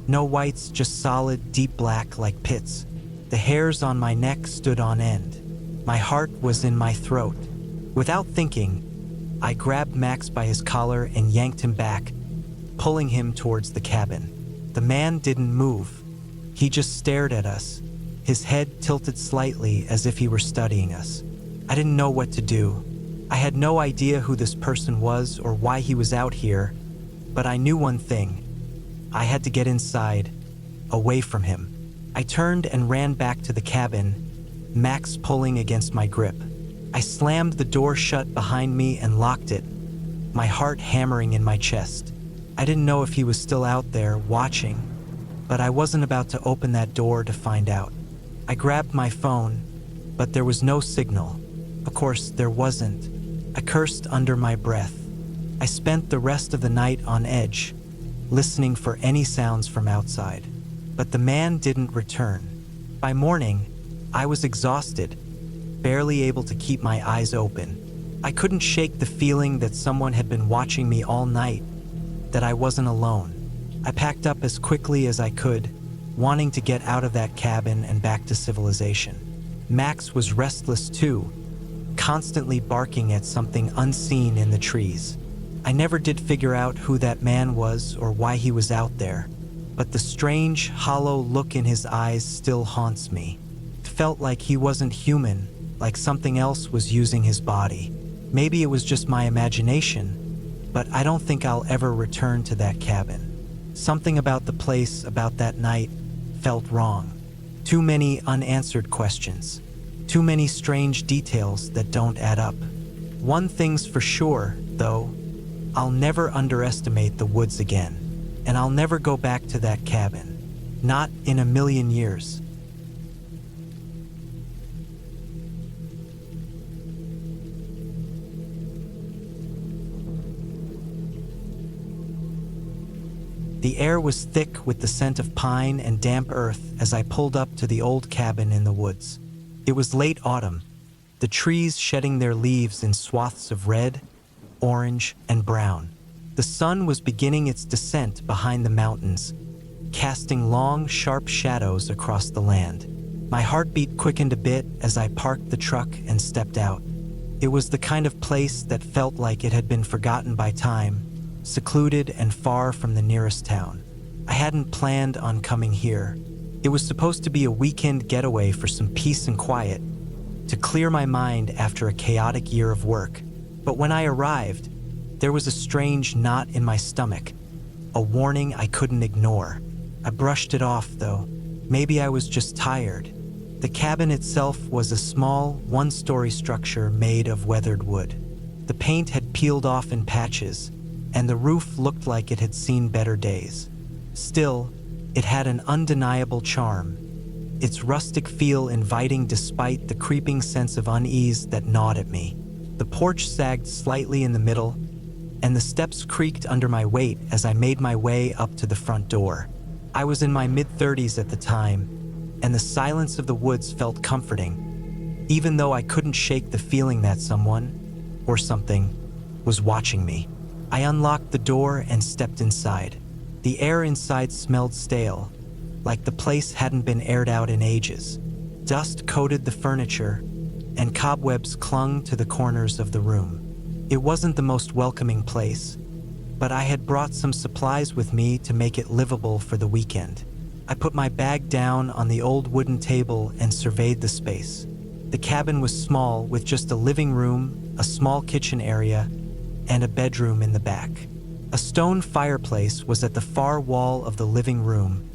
No whites, just solid, deep black like pits. The hairs on my neck stood on end. My heart was in my throat. Without thinking, I grabbed Max by his collar and yanked him back, pulling him towards the cabin. The man didn't move. He just stared at us, his head tilted slightly as if he were studying us. I didn't know what to do. I had no idea who this person was or why he was out here, but I knew one thing. I had to get inside, away from him. I turned and ran back to the cabin, Max pulling against my grip. I slammed the door shut behind me and locked it, my heart hammering in my chest. I didn't know if he was still out there, watching, but I wasn't about to open that door to find out. I grabbed my phone, but there was no signal. Of course, there wasn't. I cursed under my breath. I spent the rest of the night on edge, listening for any sounds from outside. But the man didn't return. By morning, I was exhausted, barely able to keep my eyes open. I couldn't shake the feeling that someone had been watching me all night, that I wasn't alone. I packed up as quickly as I could, wanting to get out of that cabin and back to civilization. Max was restless too, constantly barking at something unseen in the trees. I never did figure out who that man was or why he was out there, but the strange, hollow look in his eyes still haunts me. It felt like he wasn't human, like something else was using his body. Maybe it was just my imagination, but I don't think I'll ever return to that cabin. Something about the place, about that night, felt wrong. Too many unanswered questions. Too many strange details that don't add up. One thing's for sure, though. I'll never underestimate the woods again, and I'll never go back to that cabin. Not in a million years. The air was thick with the scent of pine and damp earth as I pulled up to the old cabin in the woods. It was late autumn, the trees shedding their leaves in swaths of red, orange, and brown. The sun was beginning its descent behind the mountains, casting long, sharp shadows across the land. My heartbeat quickened a bit as I parked the truck and stepped out. It was the kind of place that felt like it had been forgotten by time, secluded and far from the nearest town. I hadn't planned on coming here. It was supposed to be a weekend getaway for some peace and quiet, to clear my mind after a chaotic year of work. But when I arrived, there was a strange knot in my stomach, a warning I couldn't ignore. I brushed it off, though. Maybe I was just tired. The cabin itself was a small, one-story structure made of weathered wood. The paint had peeled off in patches, and the roof looked like it had seen better days. Still, it had an undeniable charm, its rustic feel inviting despite the creeping sense of unease that gnawed at me. The porch sagged slightly in the middle, and the steps creaked under my weight as I made my way up to the front door. I was in my mid-30s at the time, and the silence of the woods felt comforting, even though I couldn't shake the feeling that someone, or something, was watching me. I unlocked the door and stepped inside. The air inside smelled stale, like the place hadn't been aired out in ages. Dust coated the furniture, and cobwebs clung to the corners of the room. It wasn't the most welcoming place, but I had brought some supplies with me to make it livable for the weekend. I put my bag down on the old wooden table and surveyed the space. The cabin was small, with just a living room, a small kitchen area, and a bedroom in the back. A stone fireplace was at the far wall of the living room,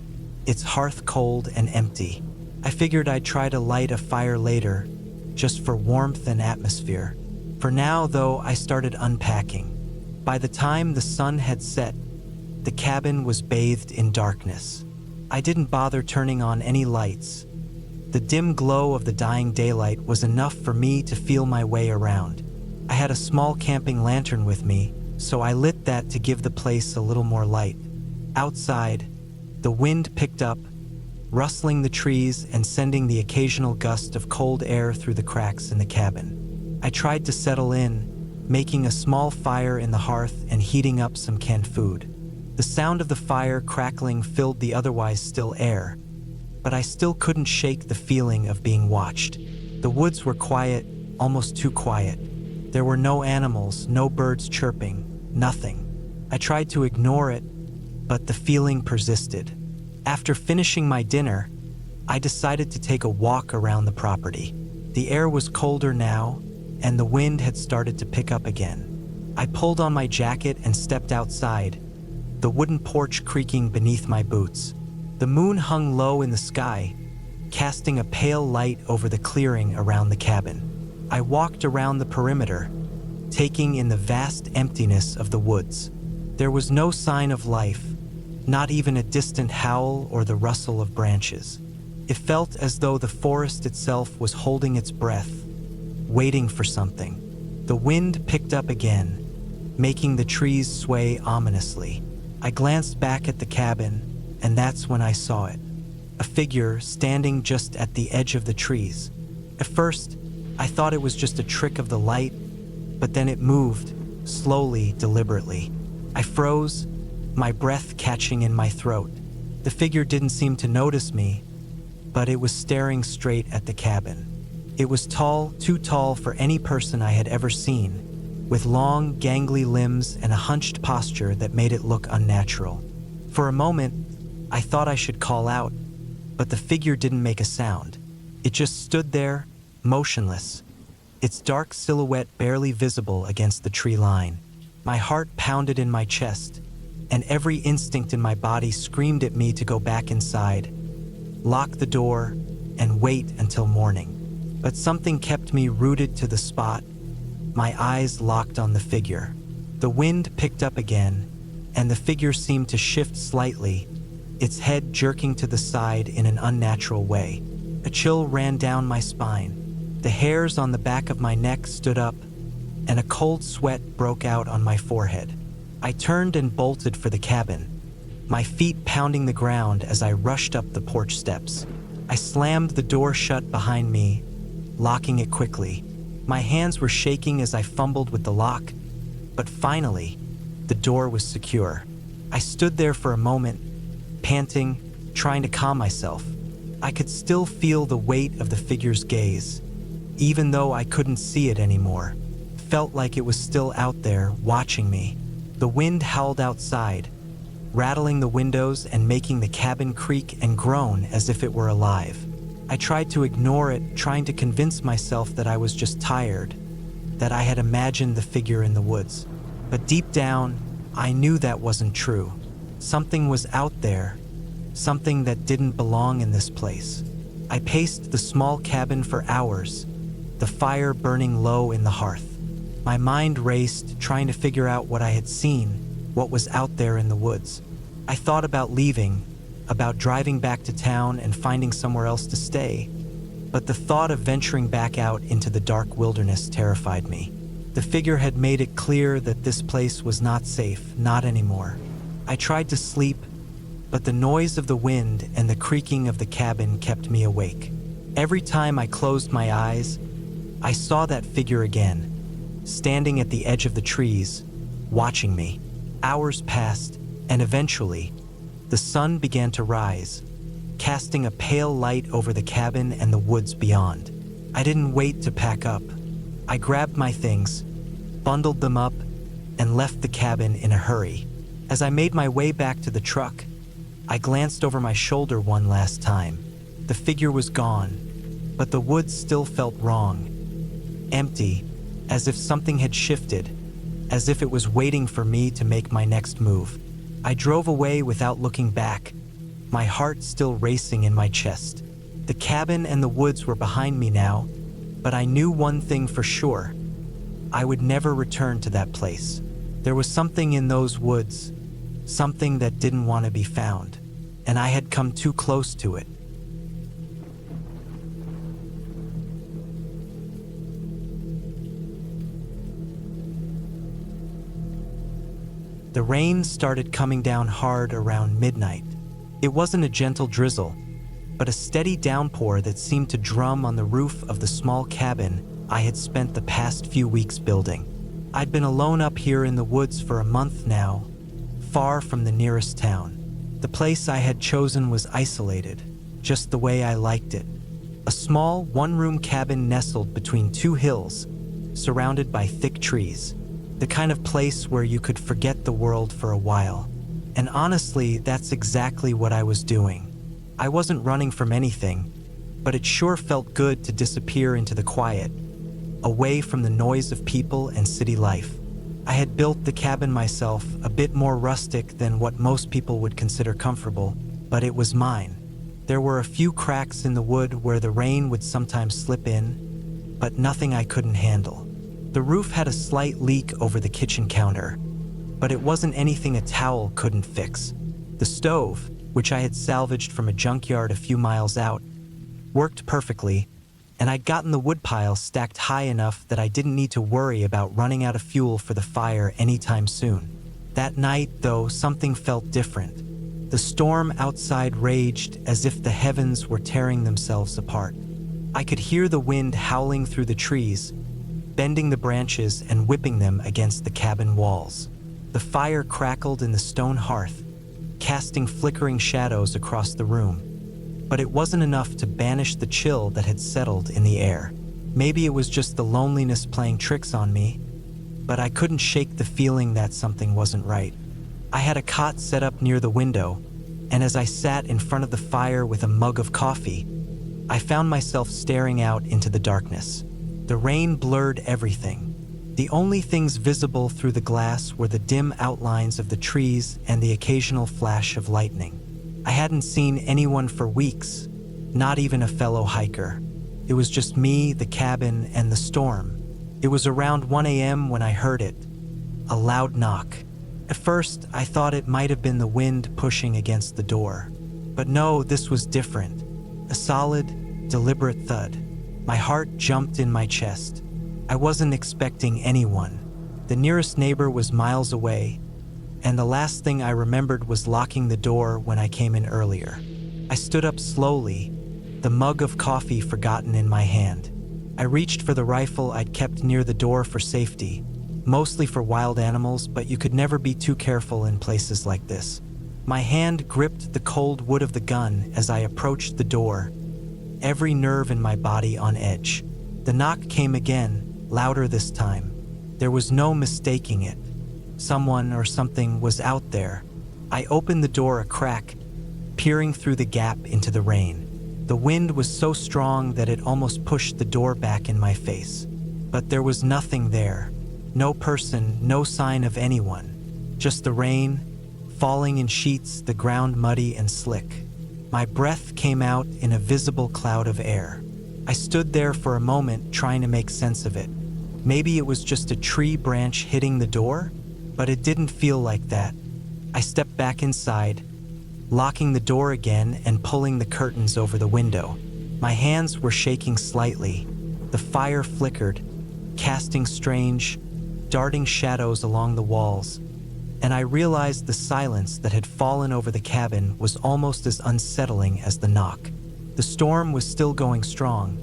its hearth cold and empty. I figured I'd try to light a fire later, just for warmth and atmosphere. For now, though, I started unpacking. By the time the sun had set, the cabin was bathed in darkness. I didn't bother turning on any lights. The dim glow of the dying daylight was enough for me to feel my way around. I had a small camping lantern with me, so I lit that to give the place a little more light. Outside, the wind picked up, rustling the trees and sending the occasional gust of cold air through the cracks in the cabin. I tried to settle in, making a small fire in the hearth and heating up some canned food. The sound of the fire crackling filled the otherwise still air, but I still couldn't shake the feeling of being watched. The woods were quiet, almost too quiet. There were no animals, no birds chirping, nothing. I tried to ignore it, but the feeling persisted. After finishing my dinner, I decided to take a walk around the property. The air was colder now, and the wind had started to pick up again. I pulled on my jacket and stepped outside, the wooden porch creaking beneath my boots. The moon hung low in the sky, casting a pale light over the clearing around the cabin. I walked around the perimeter, taking in the vast emptiness of the woods. There was no sign of life, not even a distant howl or the rustle of branches. It felt as though the forest itself was holding its breath, waiting for something. The wind picked up again, making the trees sway ominously. I glanced back at the cabin, and that's when I saw it. A figure standing just at the edge of the trees. At first, I thought it was just a trick of the light, but then it moved, slowly, deliberately. I froze, my breath catching in my throat. The figure didn't seem to notice me, but it was staring straight at the cabin. It was tall, too tall for any person I had ever seen, with long, gangly limbs and a hunched posture that made it look unnatural. For a moment, I thought I should call out, but the figure didn't make a sound. It just stood there, motionless, its dark silhouette barely visible against the tree line. My heart pounded in my chest, and every instinct in my body screamed at me to go back inside, lock the door, and wait until morning. But something kept me rooted to the spot, my eyes locked on the figure. The wind picked up again, and the figure seemed to shift slightly, its head jerking to the side in an unnatural way. A chill ran down my spine. The hairs on the back of my neck stood up, and a cold sweat broke out on my forehead. I turned and bolted for the cabin, my feet pounding the ground as I rushed up the porch steps. I slammed the door shut behind me, locking it quickly. My hands were shaking as I fumbled with the lock, but finally, the door was secure. I stood there for a moment, panting, trying to calm myself. I could still feel the weight of the figure's gaze, even though I couldn't see it anymore. Felt like it was still out there, watching me. The wind howled outside, rattling the windows and making the cabin creak and groan as if it were alive. I tried to ignore it, trying to convince myself that I was just tired, that I had imagined the figure in the woods. But deep down, I knew that wasn't true. Something was out there, something that didn't belong in this place. I paced the small cabin for hours, the fire burning low in the hearth. My mind raced, trying to figure out what I had seen, what was out there in the woods. I thought about leaving, about driving back to town and finding somewhere else to stay. But the thought of venturing back out into the dark wilderness terrified me. The figure had made it clear that this place was not safe, not anymore. I tried to sleep, but the noise of the wind and the creaking of the cabin kept me awake. Every time I closed my eyes, I saw that figure again, standing at the edge of the trees, watching me. Hours passed, and eventually, the sun began to rise, casting a pale light over the cabin and the woods beyond. I didn't wait to pack up. I grabbed my things, bundled them up, and left the cabin in a hurry. As I made my way back to the truck, I glanced over my shoulder one last time. The figure was gone, but the woods still felt wrong. Empty, as if something had shifted, as if it was waiting for me to make my next move. I drove away without looking back, my heart still racing in my chest. The cabin and the woods were behind me now, but I knew one thing for sure. I would never return to that place. There was something in those woods, something that didn't want to be found, and I had come too close to it. The rain started coming down hard around midnight. It wasn't a gentle drizzle, but a steady downpour that seemed to drum on the roof of the small cabin I had spent the past few weeks building. I'd been alone up here in the woods for a month now, far from the nearest town. The place I had chosen was isolated, just the way I liked it. A small, one-room cabin nestled between two hills, surrounded by thick trees. The kind of place where you could forget the world for a while. And honestly, that's exactly what I was doing. I wasn't running from anything, but it sure felt good to disappear into the quiet, away from the noise of people and city life. I had built the cabin myself, a bit more rustic than what most people would consider comfortable, but it was mine. There were a few cracks in the wood where the rain would sometimes slip in, but nothing I couldn't handle. The roof had a slight leak over the kitchen counter, but it wasn't anything a towel couldn't fix. The stove, which I had salvaged from a junkyard a few miles out, worked perfectly, and I'd gotten the woodpile stacked high enough that I didn't need to worry about running out of fuel for the fire anytime soon. That night, though, something felt different. The storm outside raged as if the heavens were tearing themselves apart. I could hear the wind howling through the trees, bending the branches and whipping them against the cabin walls. The fire crackled in the stone hearth, casting flickering shadows across the room. But it wasn't enough to banish the chill that had settled in the air. Maybe it was just the loneliness playing tricks on me, but I couldn't shake the feeling that something wasn't right. I had a cot set up near the window, and as I sat in front of the fire with a mug of coffee, I found myself staring out into the darkness. The rain blurred everything. The only things visible through the glass were the dim outlines of the trees and the occasional flash of lightning. I hadn't seen anyone for weeks, not even a fellow hiker. It was just me, the cabin, and the storm. It was around 1 a.m. when I heard it, a loud knock. At first, I thought it might have been the wind pushing against the door. But no, this was different. A solid, deliberate thud. My heart jumped in my chest. I wasn't expecting anyone. The nearest neighbor was miles away, and the last thing I remembered was locking the door when I came in earlier. I stood up slowly, the mug of coffee forgotten in my hand. I reached for the rifle I'd kept near the door for safety, mostly for wild animals, but you could never be too careful in places like this. My hand gripped the cold wood of the gun as I approached the door, every nerve in my body on edge. The knock came again, louder this time. There was no mistaking it. Someone or something was out there. I opened the door a crack, peering through the gap into the rain. The wind was so strong that it almost pushed the door back in my face. But there was nothing there. No person, no sign of anyone. Just the rain, falling in sheets, the ground muddy and slick. My breath came out in a visible cloud of air. I stood there for a moment trying to make sense of it. Maybe it was just a tree branch hitting the door, but it didn't feel like that. I stepped back inside, locking the door again and pulling the curtains over the window. My hands were shaking slightly. The fire flickered, casting strange, darting shadows along the walls, and I realized the silence that had fallen over the cabin was almost as unsettling as the knock. The storm was still going strong,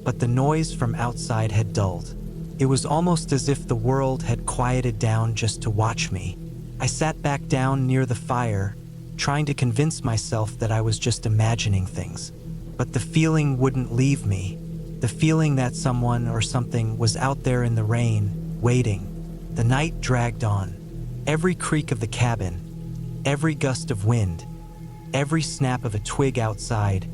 but the noise from outside had dulled. It was almost as if the world had quieted down just to watch me. I sat back down near the fire, trying to convince myself that I was just imagining things. But the feeling wouldn't leave me. The feeling that someone or something was out there in the rain, waiting. The night dragged on. Every creak of the cabin, every gust of wind, every snap of a twig outside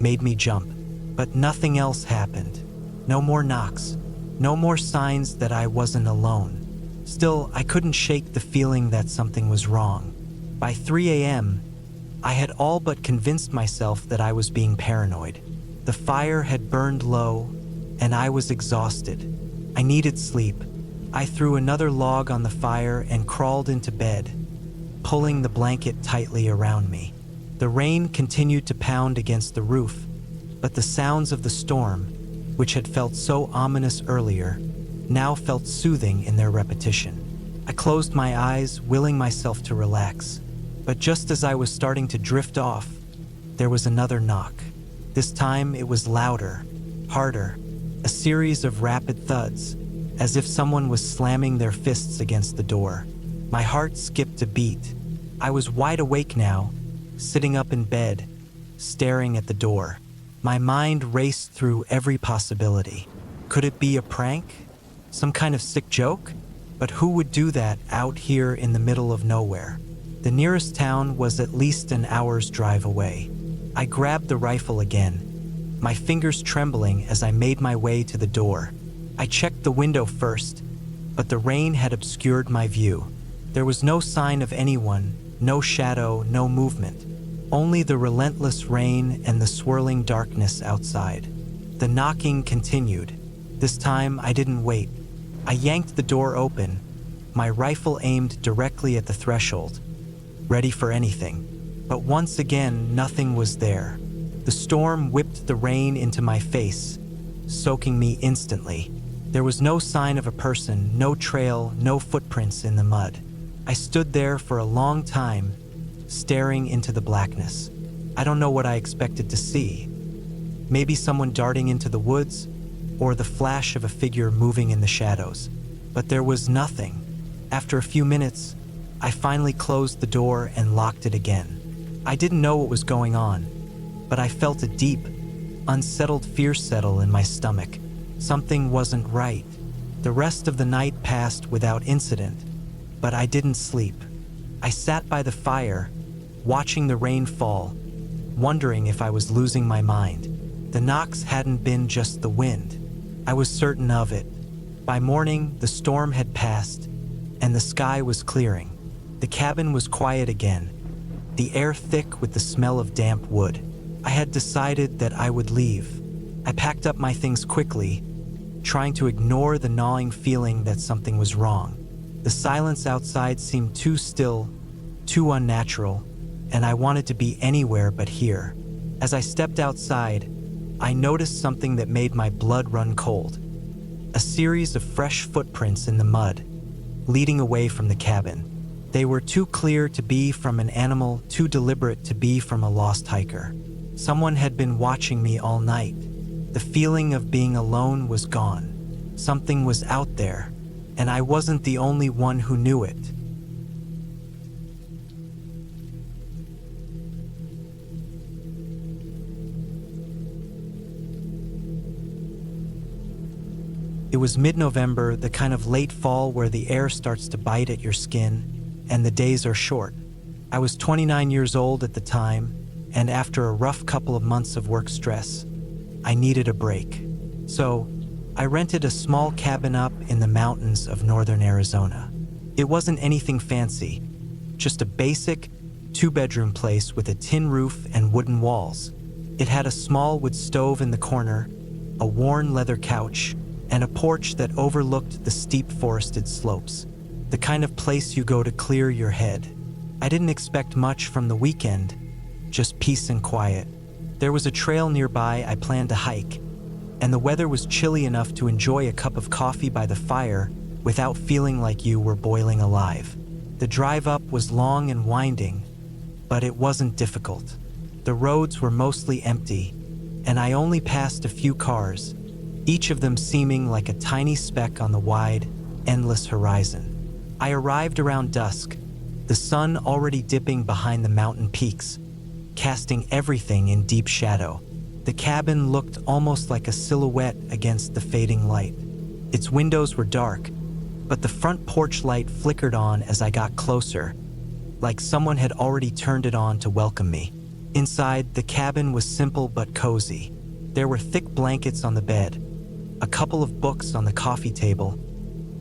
made me jump. But nothing else happened. No more knocks. No more signs that I wasn't alone. Still, I couldn't shake the feeling that something was wrong. By 3 a.m., I had all but convinced myself that I was being paranoid. The fire had burned low, and I was exhausted. I needed sleep. I threw another log on the fire and crawled into bed, pulling the blanket tightly around me. The rain continued to pound against the roof, but the sounds of the storm, which had felt so ominous earlier, now felt soothing in their repetition. I closed my eyes, willing myself to relax. But just as I was starting to drift off, there was another knock. This time it was louder, harder, a series of rapid thuds, as if someone was slamming their fists against the door. My heart skipped a beat. I was wide awake now, sitting up in bed, staring at the door. My mind raced through every possibility. Could it be a prank? Some kind of sick joke? But who would do that out here in the middle of nowhere? The nearest town was at least an hour's drive away. I grabbed the rifle again, my fingers trembling as I made my way to the door. I checked the window first, but the rain had obscured my view. There was no sign of anyone, no shadow, no movement. Only the relentless rain and the swirling darkness outside. The knocking continued. This time I didn't wait. I yanked the door open, my rifle aimed directly at the threshold, ready for anything. But once again, nothing was there. The storm whipped the rain into my face, soaking me instantly. There was no sign of a person, no trail, no footprints in the mud. I stood there for a long time, staring into the blackness. I don't know what I expected to see. Maybe someone darting into the woods, or the flash of a figure moving in the shadows. But there was nothing. After a few minutes, I finally closed the door and locked it again. I didn't know what was going on, but I felt a deep, unsettled fear settle in my stomach. Something wasn't right. The rest of the night passed without incident, but I didn't sleep. I sat by the fire, watching the rain fall, wondering if I was losing my mind. The knocks hadn't been just the wind. I was certain of it. By morning, the storm had passed, and the sky was clearing. The cabin was quiet again, the air thick with the smell of damp wood. I had decided that I would leave. I packed up my things quickly, trying to ignore the gnawing feeling that something was wrong. The silence outside seemed too still, too unnatural, and I wanted to be anywhere but here. As I stepped outside, I noticed something that made my blood run cold. A series of fresh footprints in the mud, leading away from the cabin. They were too clear to be from an animal, too deliberate to be from a lost hiker. Someone had been watching me all night. The feeling of being alone was gone. Something was out there, and I wasn't the only one who knew it. It was mid-November, the kind of late fall where the air starts to bite at your skin, and the days are short. I was 29 years old at the time, and after a rough couple of months of work stress, I needed a break. So, I rented a small cabin up in the mountains of northern Arizona. It wasn't anything fancy, just a basic, two-bedroom place with a tin roof and wooden walls. It had a small wood stove in the corner, a worn leather couch, and a porch that overlooked the steep forested slopes. The kind of place you go to clear your head. I didn't expect much from the weekend, just peace and quiet. There was a trail nearby I planned to hike, and the weather was chilly enough to enjoy a cup of coffee by the fire without feeling like you were boiling alive. The drive up was long and winding, but it wasn't difficult. The roads were mostly empty, and I only passed a few cars, each of them seeming like a tiny speck on the wide, endless horizon. I arrived around dusk, the sun already dipping behind the mountain peaks, casting everything in deep shadow. The cabin looked almost like a silhouette against the fading light. Its windows were dark, but the front porch light flickered on as I got closer, like someone had already turned it on to welcome me. Inside, the cabin was simple but cozy. There were thick blankets on the bed, a couple of books on the coffee table,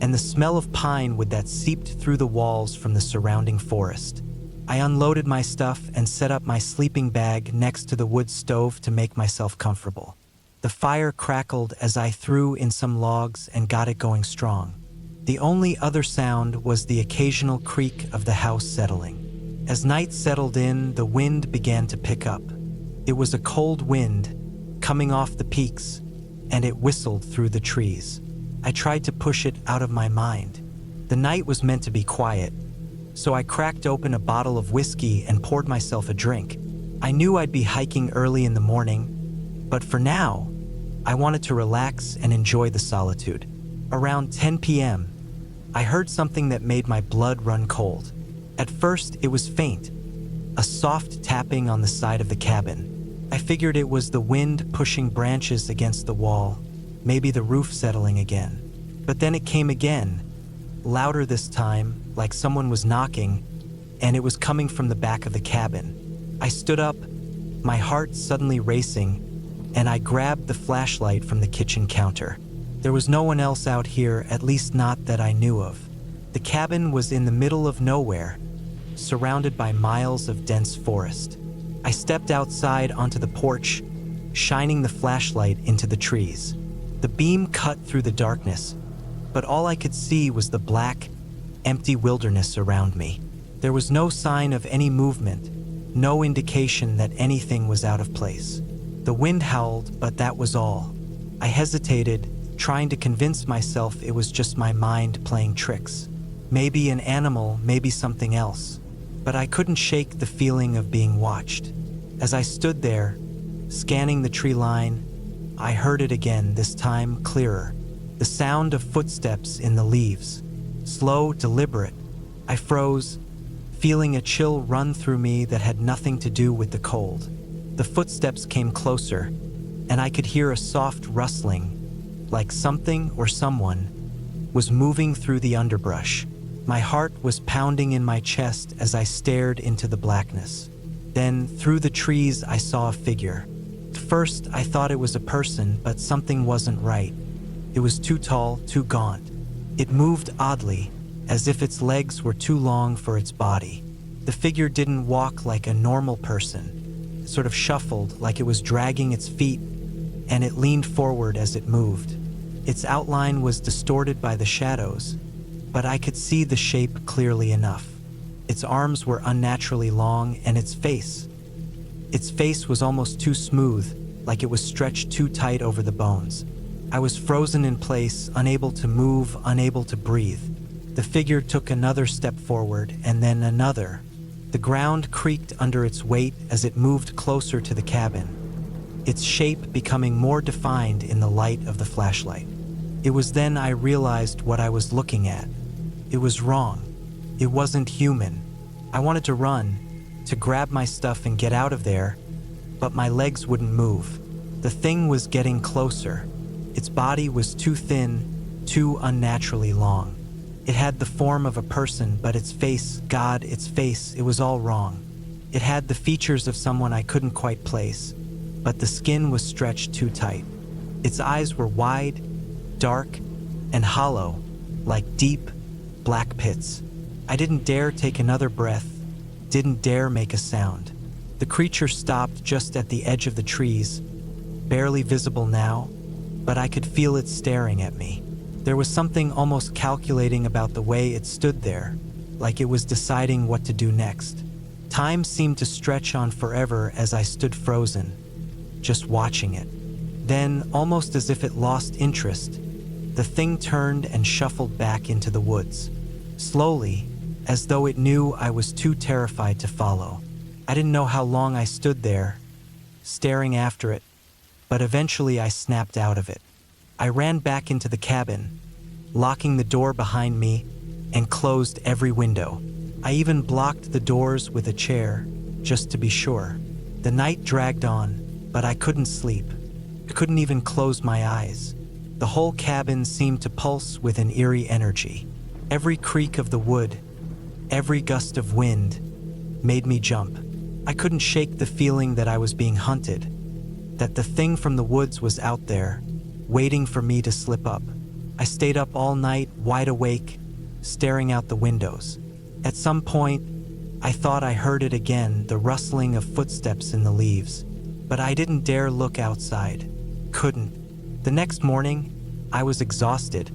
and the smell of pine wood that seeped through the walls from the surrounding forest. I unloaded my stuff and set up my sleeping bag next to the wood stove to make myself comfortable. The fire crackled as I threw in some logs and got it going strong. The only other sound was the occasional creak of the house settling. As night settled in, the wind began to pick up. It was a cold wind coming off the peaks, and it whistled through the trees. I tried to push it out of my mind. The night was meant to be quiet, so I cracked open a bottle of whiskey and poured myself a drink. I knew I'd be hiking early in the morning, but for now, I wanted to relax and enjoy the solitude. Around 10 p.m., I heard something that made my blood run cold. At first, it was faint, a soft tapping on the side of the cabin. I figured it was the wind pushing branches against the wall, maybe the roof settling again. But then it came again, louder this time, like someone was knocking, and it was coming from the back of the cabin. I stood up, my heart suddenly racing, and I grabbed the flashlight from the kitchen counter. There was no one else out here, at least not that I knew of. The cabin was in the middle of nowhere, surrounded by miles of dense forest. I stepped outside onto the porch, shining the flashlight into the trees. The beam cut through the darkness, but all I could see was the black, empty wilderness around me. There was no sign of any movement, no indication that anything was out of place. The wind howled, but that was all. I hesitated, trying to convince myself it was just my mind playing tricks. Maybe an animal, maybe something else. But I couldn't shake the feeling of being watched. As I stood there, scanning the tree line, I heard it again, this time clearer. The sound of footsteps in the leaves. Slow, deliberate. I froze, feeling a chill run through me that had nothing to do with the cold. The footsteps came closer, and I could hear a soft rustling, like something or someone was moving through the underbrush. My heart was pounding in my chest as I stared into the blackness. Then, through the trees, I saw a figure. At first, I thought it was a person, but something wasn't right. It was too tall, too gaunt. It moved oddly, as if its legs were too long for its body. The figure didn't walk like a normal person, sort of shuffled, like it was dragging its feet, and it leaned forward as it moved. Its outline was distorted by the shadows, but I could see the shape clearly enough. Its arms were unnaturally long, and its face was almost too smooth, like it was stretched too tight over the bones. I was frozen in place, unable to move, unable to breathe. The figure took another step forward, and then another. The ground creaked under its weight as it moved closer to the cabin, its shape becoming more defined in the light of the flashlight. It was then I realized what I was looking at. It was wrong. It wasn't human. I wanted to run, to grab my stuff and get out of there, but my legs wouldn't move. The thing was getting closer. Its body was too thin, too unnaturally long. It had the form of a person, but its face, God, its face, it was all wrong. It had the features of someone I couldn't quite place, but the skin was stretched too tight. Its eyes were wide, dark, and hollow, like deep, black pits. I didn't dare take another breath, didn't dare make a sound. The creature stopped just at the edge of the trees, barely visible now, but I could feel it staring at me. There was something almost calculating about the way it stood there, like it was deciding what to do next. Time seemed to stretch on forever as I stood frozen, just watching it. Then, almost as if it lost interest, the thing turned and shuffled back into the woods. Slowly, as though it knew I was too terrified to follow. I didn't know how long I stood there, staring after it, but eventually I snapped out of it. I ran back into the cabin, locking the door behind me and closed every window. I even blocked the doors with a chair, just to be sure. The night dragged on, but I couldn't sleep. I couldn't even close my eyes. The whole cabin seemed to pulse with an eerie energy. Every creak of the wood, every gust of wind, made me jump. I couldn't shake the feeling that I was being hunted, that the thing from the woods was out there, waiting for me to slip up. I stayed up all night, wide awake, staring out the windows. At some point, I thought I heard it again, the rustling of footsteps in the leaves. But I didn't dare look outside. Couldn't. The next morning, I was exhausted,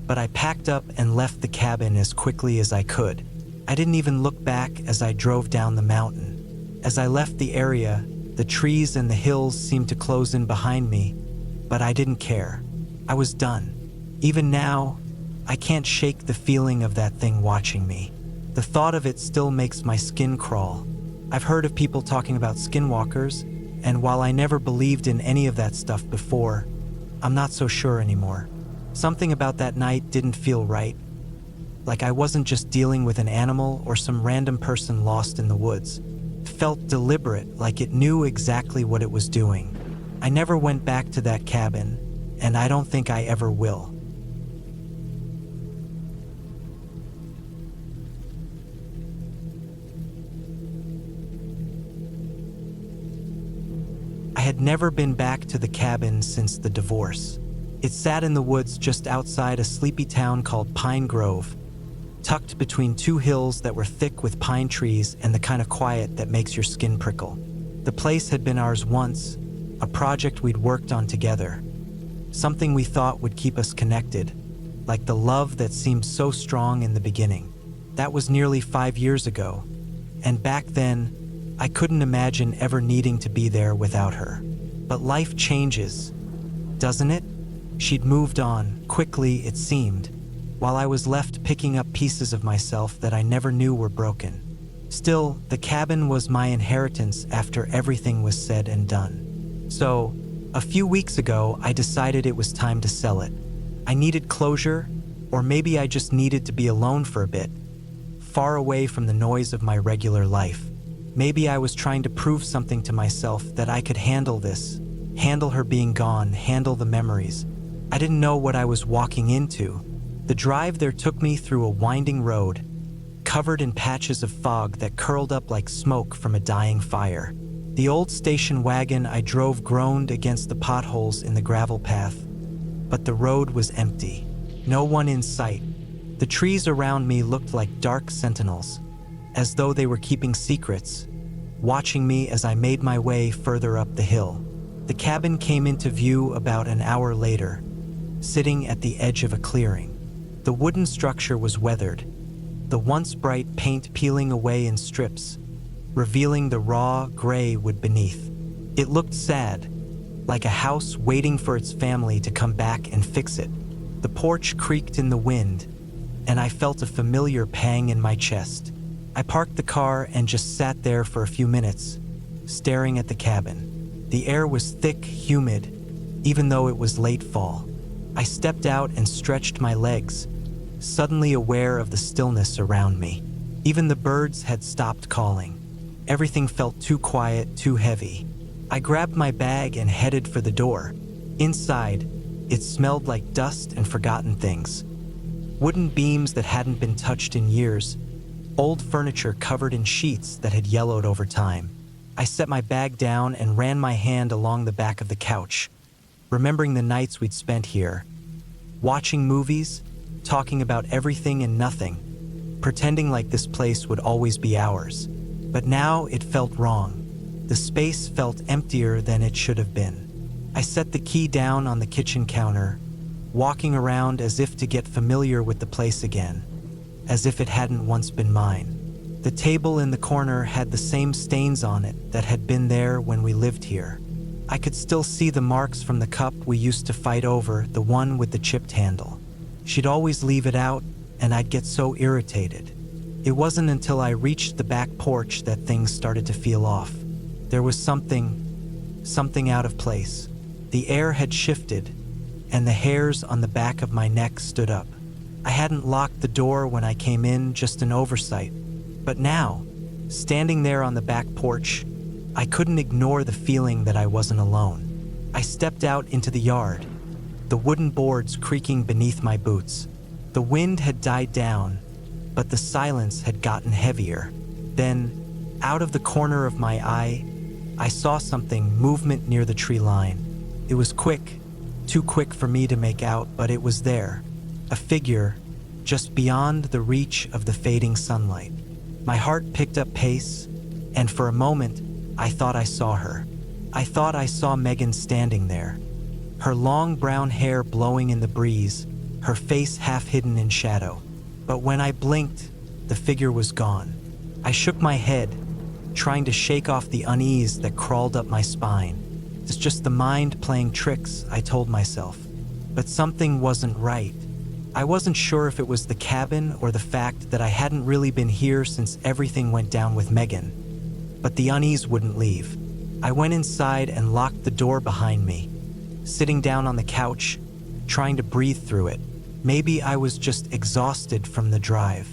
but I packed up and left the cabin as quickly as I could. I didn't even look back as I drove down the mountain. As I left the area, the trees and the hills seemed to close in behind me, but I didn't care. I was done. Even now, I can't shake the feeling of that thing watching me. The thought of it still makes my skin crawl. I've heard of people talking about skinwalkers, and while I never believed in any of that stuff before, I'm not so sure anymore. Something about that night didn't feel right. Like I wasn't just dealing with an animal or some random person lost in the woods. It felt deliberate, like it knew exactly what it was doing. I never went back to that cabin, and I don't think I ever will. I had never been back to the cabin since the divorce. It sat in the woods just outside a sleepy town called Pine Grove, tucked between two hills that were thick with pine trees and the kind of quiet that makes your skin prickle. The place had been ours once, a project we'd worked on together, something we thought would keep us connected, like the love that seemed so strong in the beginning. That was nearly 5 years ago, and back then, I couldn't imagine ever needing to be there without her. But life changes, doesn't it? She'd moved on, quickly it seemed, while I was left picking up pieces of myself that I never knew were broken. Still, the cabin was my inheritance after everything was said and done. So, a few weeks ago, I decided it was time to sell it. I needed closure, or maybe I just needed to be alone for a bit, far away from the noise of my regular life. Maybe I was trying to prove something to myself, that I could handle this, handle her being gone, handle the memories. I didn't know what I was walking into. The drive there took me through a winding road, covered in patches of fog that curled up like smoke from a dying fire. The old station wagon I drove groaned against the potholes in the gravel path, but the road was empty. No one in sight. The trees around me looked like dark sentinels, as though they were keeping secrets, watching me as I made my way further up the hill. The cabin came into view about an hour later, sitting at the edge of a clearing. The wooden structure was weathered, the once bright paint peeling away in strips, revealing the raw gray wood beneath. It looked sad, like a house waiting for its family to come back and fix it. The porch creaked in the wind, and I felt a familiar pang in my chest. I parked the car and just sat there for a few minutes, staring at the cabin. The air was thick, humid, even though it was late fall. I stepped out and stretched my legs, suddenly aware of the stillness around me. Even the birds had stopped calling. Everything felt too quiet, too heavy. I grabbed my bag and headed for the door. Inside, it smelled like dust and forgotten things. Wooden beams that hadn't been touched in years, old furniture covered in sheets that had yellowed over time. I set my bag down and ran my hand along the back of the couch, remembering the nights we'd spent here, watching movies, talking about everything and nothing, pretending like this place would always be ours. But now it felt wrong. The space felt emptier than it should have been. I set the key down on the kitchen counter, walking around as if to get familiar with the place again, as if it hadn't once been mine. The table in the corner had the same stains on it that had been there when we lived here. I could still see the marks from the cup we used to fight over, the one with the chipped handle. She'd always leave it out, and I'd get so irritated. It wasn't until I reached the back porch that things started to feel off. There was something out of place. The air had shifted, and the hairs on the back of my neck stood up. I hadn't locked the door when I came in, just an oversight. But now, standing there on the back porch, I couldn't ignore the feeling that I wasn't alone. I stepped out into the yard, the wooden boards creaking beneath my boots. The wind had died down, but the silence had gotten heavier. Then, out of the corner of my eye, I saw something, movement near the tree line. It was quick, too quick for me to make out, but it was there. A figure, just beyond the reach of the fading sunlight. My heart picked up pace, and for a moment, I thought I saw her. I thought I saw Megan standing there, her long brown hair blowing in the breeze, her face half hidden in shadow. But when I blinked, the figure was gone. I shook my head, trying to shake off the unease that crawled up my spine. It's just the mind playing tricks, I told myself. But something wasn't right. I wasn't sure if it was the cabin or the fact that I hadn't really been here since everything went down with Megan. But the unease wouldn't leave. I went inside and locked the door behind me, sitting down on the couch, trying to breathe through it. Maybe I was just exhausted from the drive.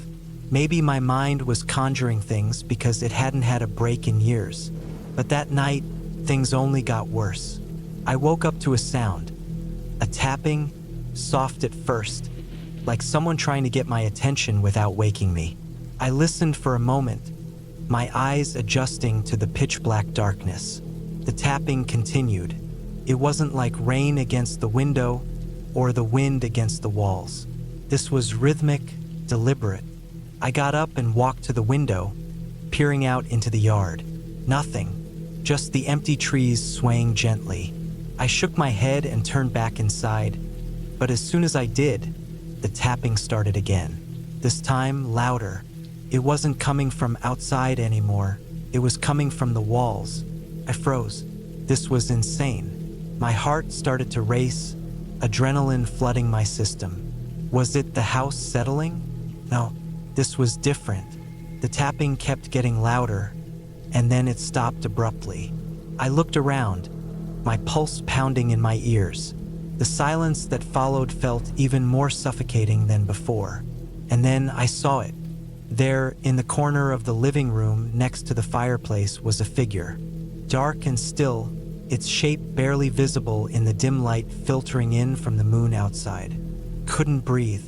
Maybe my mind was conjuring things because it hadn't had a break in years. But that night, things only got worse. I woke up to a sound, a tapping, soft at first, like someone trying to get my attention without waking me. I listened for a moment, my eyes adjusting to the pitch-black darkness. The tapping continued. It wasn't like rain against the window or the wind against the walls. This was rhythmic, deliberate. I got up and walked to the window, peering out into the yard. Nothing, just the empty trees swaying gently. I shook my head and turned back inside, but as soon as I did, the tapping started again. This time, louder. It wasn't coming from outside anymore. It was coming from the walls. I froze. This was insane. My heart started to race, adrenaline flooding my system. Was it the house settling? No, this was different. The tapping kept getting louder, and then it stopped abruptly. I looked around, my pulse pounding in my ears. The silence that followed felt even more suffocating than before. And then I saw it. There, in the corner of the living room next to the fireplace, was a figure. Dark and still, its shape barely visible in the dim light filtering in from the moon outside. Couldn't breathe,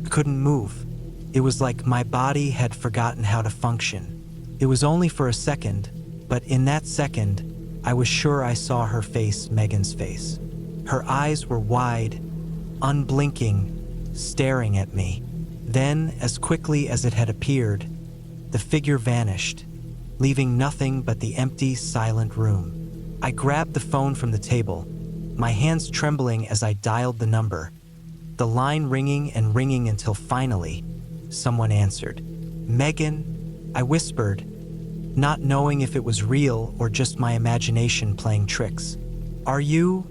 couldn't move. It was like my body had forgotten how to function. It was only for a second, but in that second, I was sure I saw her face, Megan's face. Her eyes were wide, unblinking, staring at me. Then, as quickly as it had appeared, the figure vanished, leaving nothing but the empty, silent room. I grabbed the phone from the table, my hands trembling as I dialed the number, the line ringing and ringing until finally, someone answered. "Megan," I whispered, not knowing if it was real or just my imagination playing tricks. "Are you?"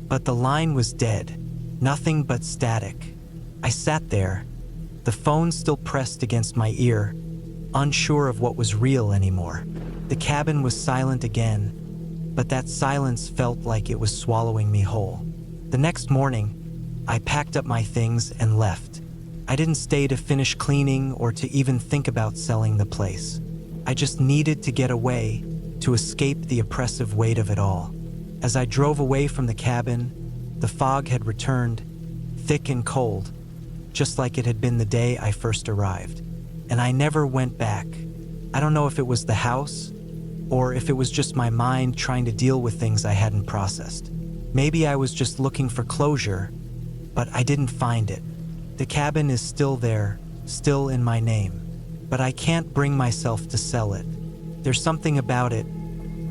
But the line was dead, nothing but static. I sat there, the phone still pressed against my ear, unsure of what was real anymore. The cabin was silent again, but that silence felt like it was swallowing me whole. The next morning, I packed up my things and left. I didn't stay to finish cleaning or to even think about selling the place. I just needed to get away, to escape the oppressive weight of it all. As I drove away from the cabin, the fog had returned, thick and cold, just like it had been the day I first arrived. And I never went back. I don't know if it was the house, or if it was just my mind trying to deal with things I hadn't processed. Maybe I was just looking for closure, but I didn't find it. The cabin is still there, still in my name, but I can't bring myself to sell it. There's something about it,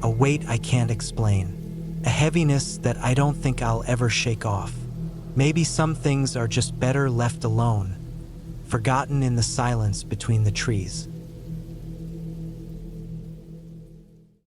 a weight I can't explain, a heaviness that I don't think I'll ever shake off. Maybe some things are just better left alone, forgotten in the silence between the trees.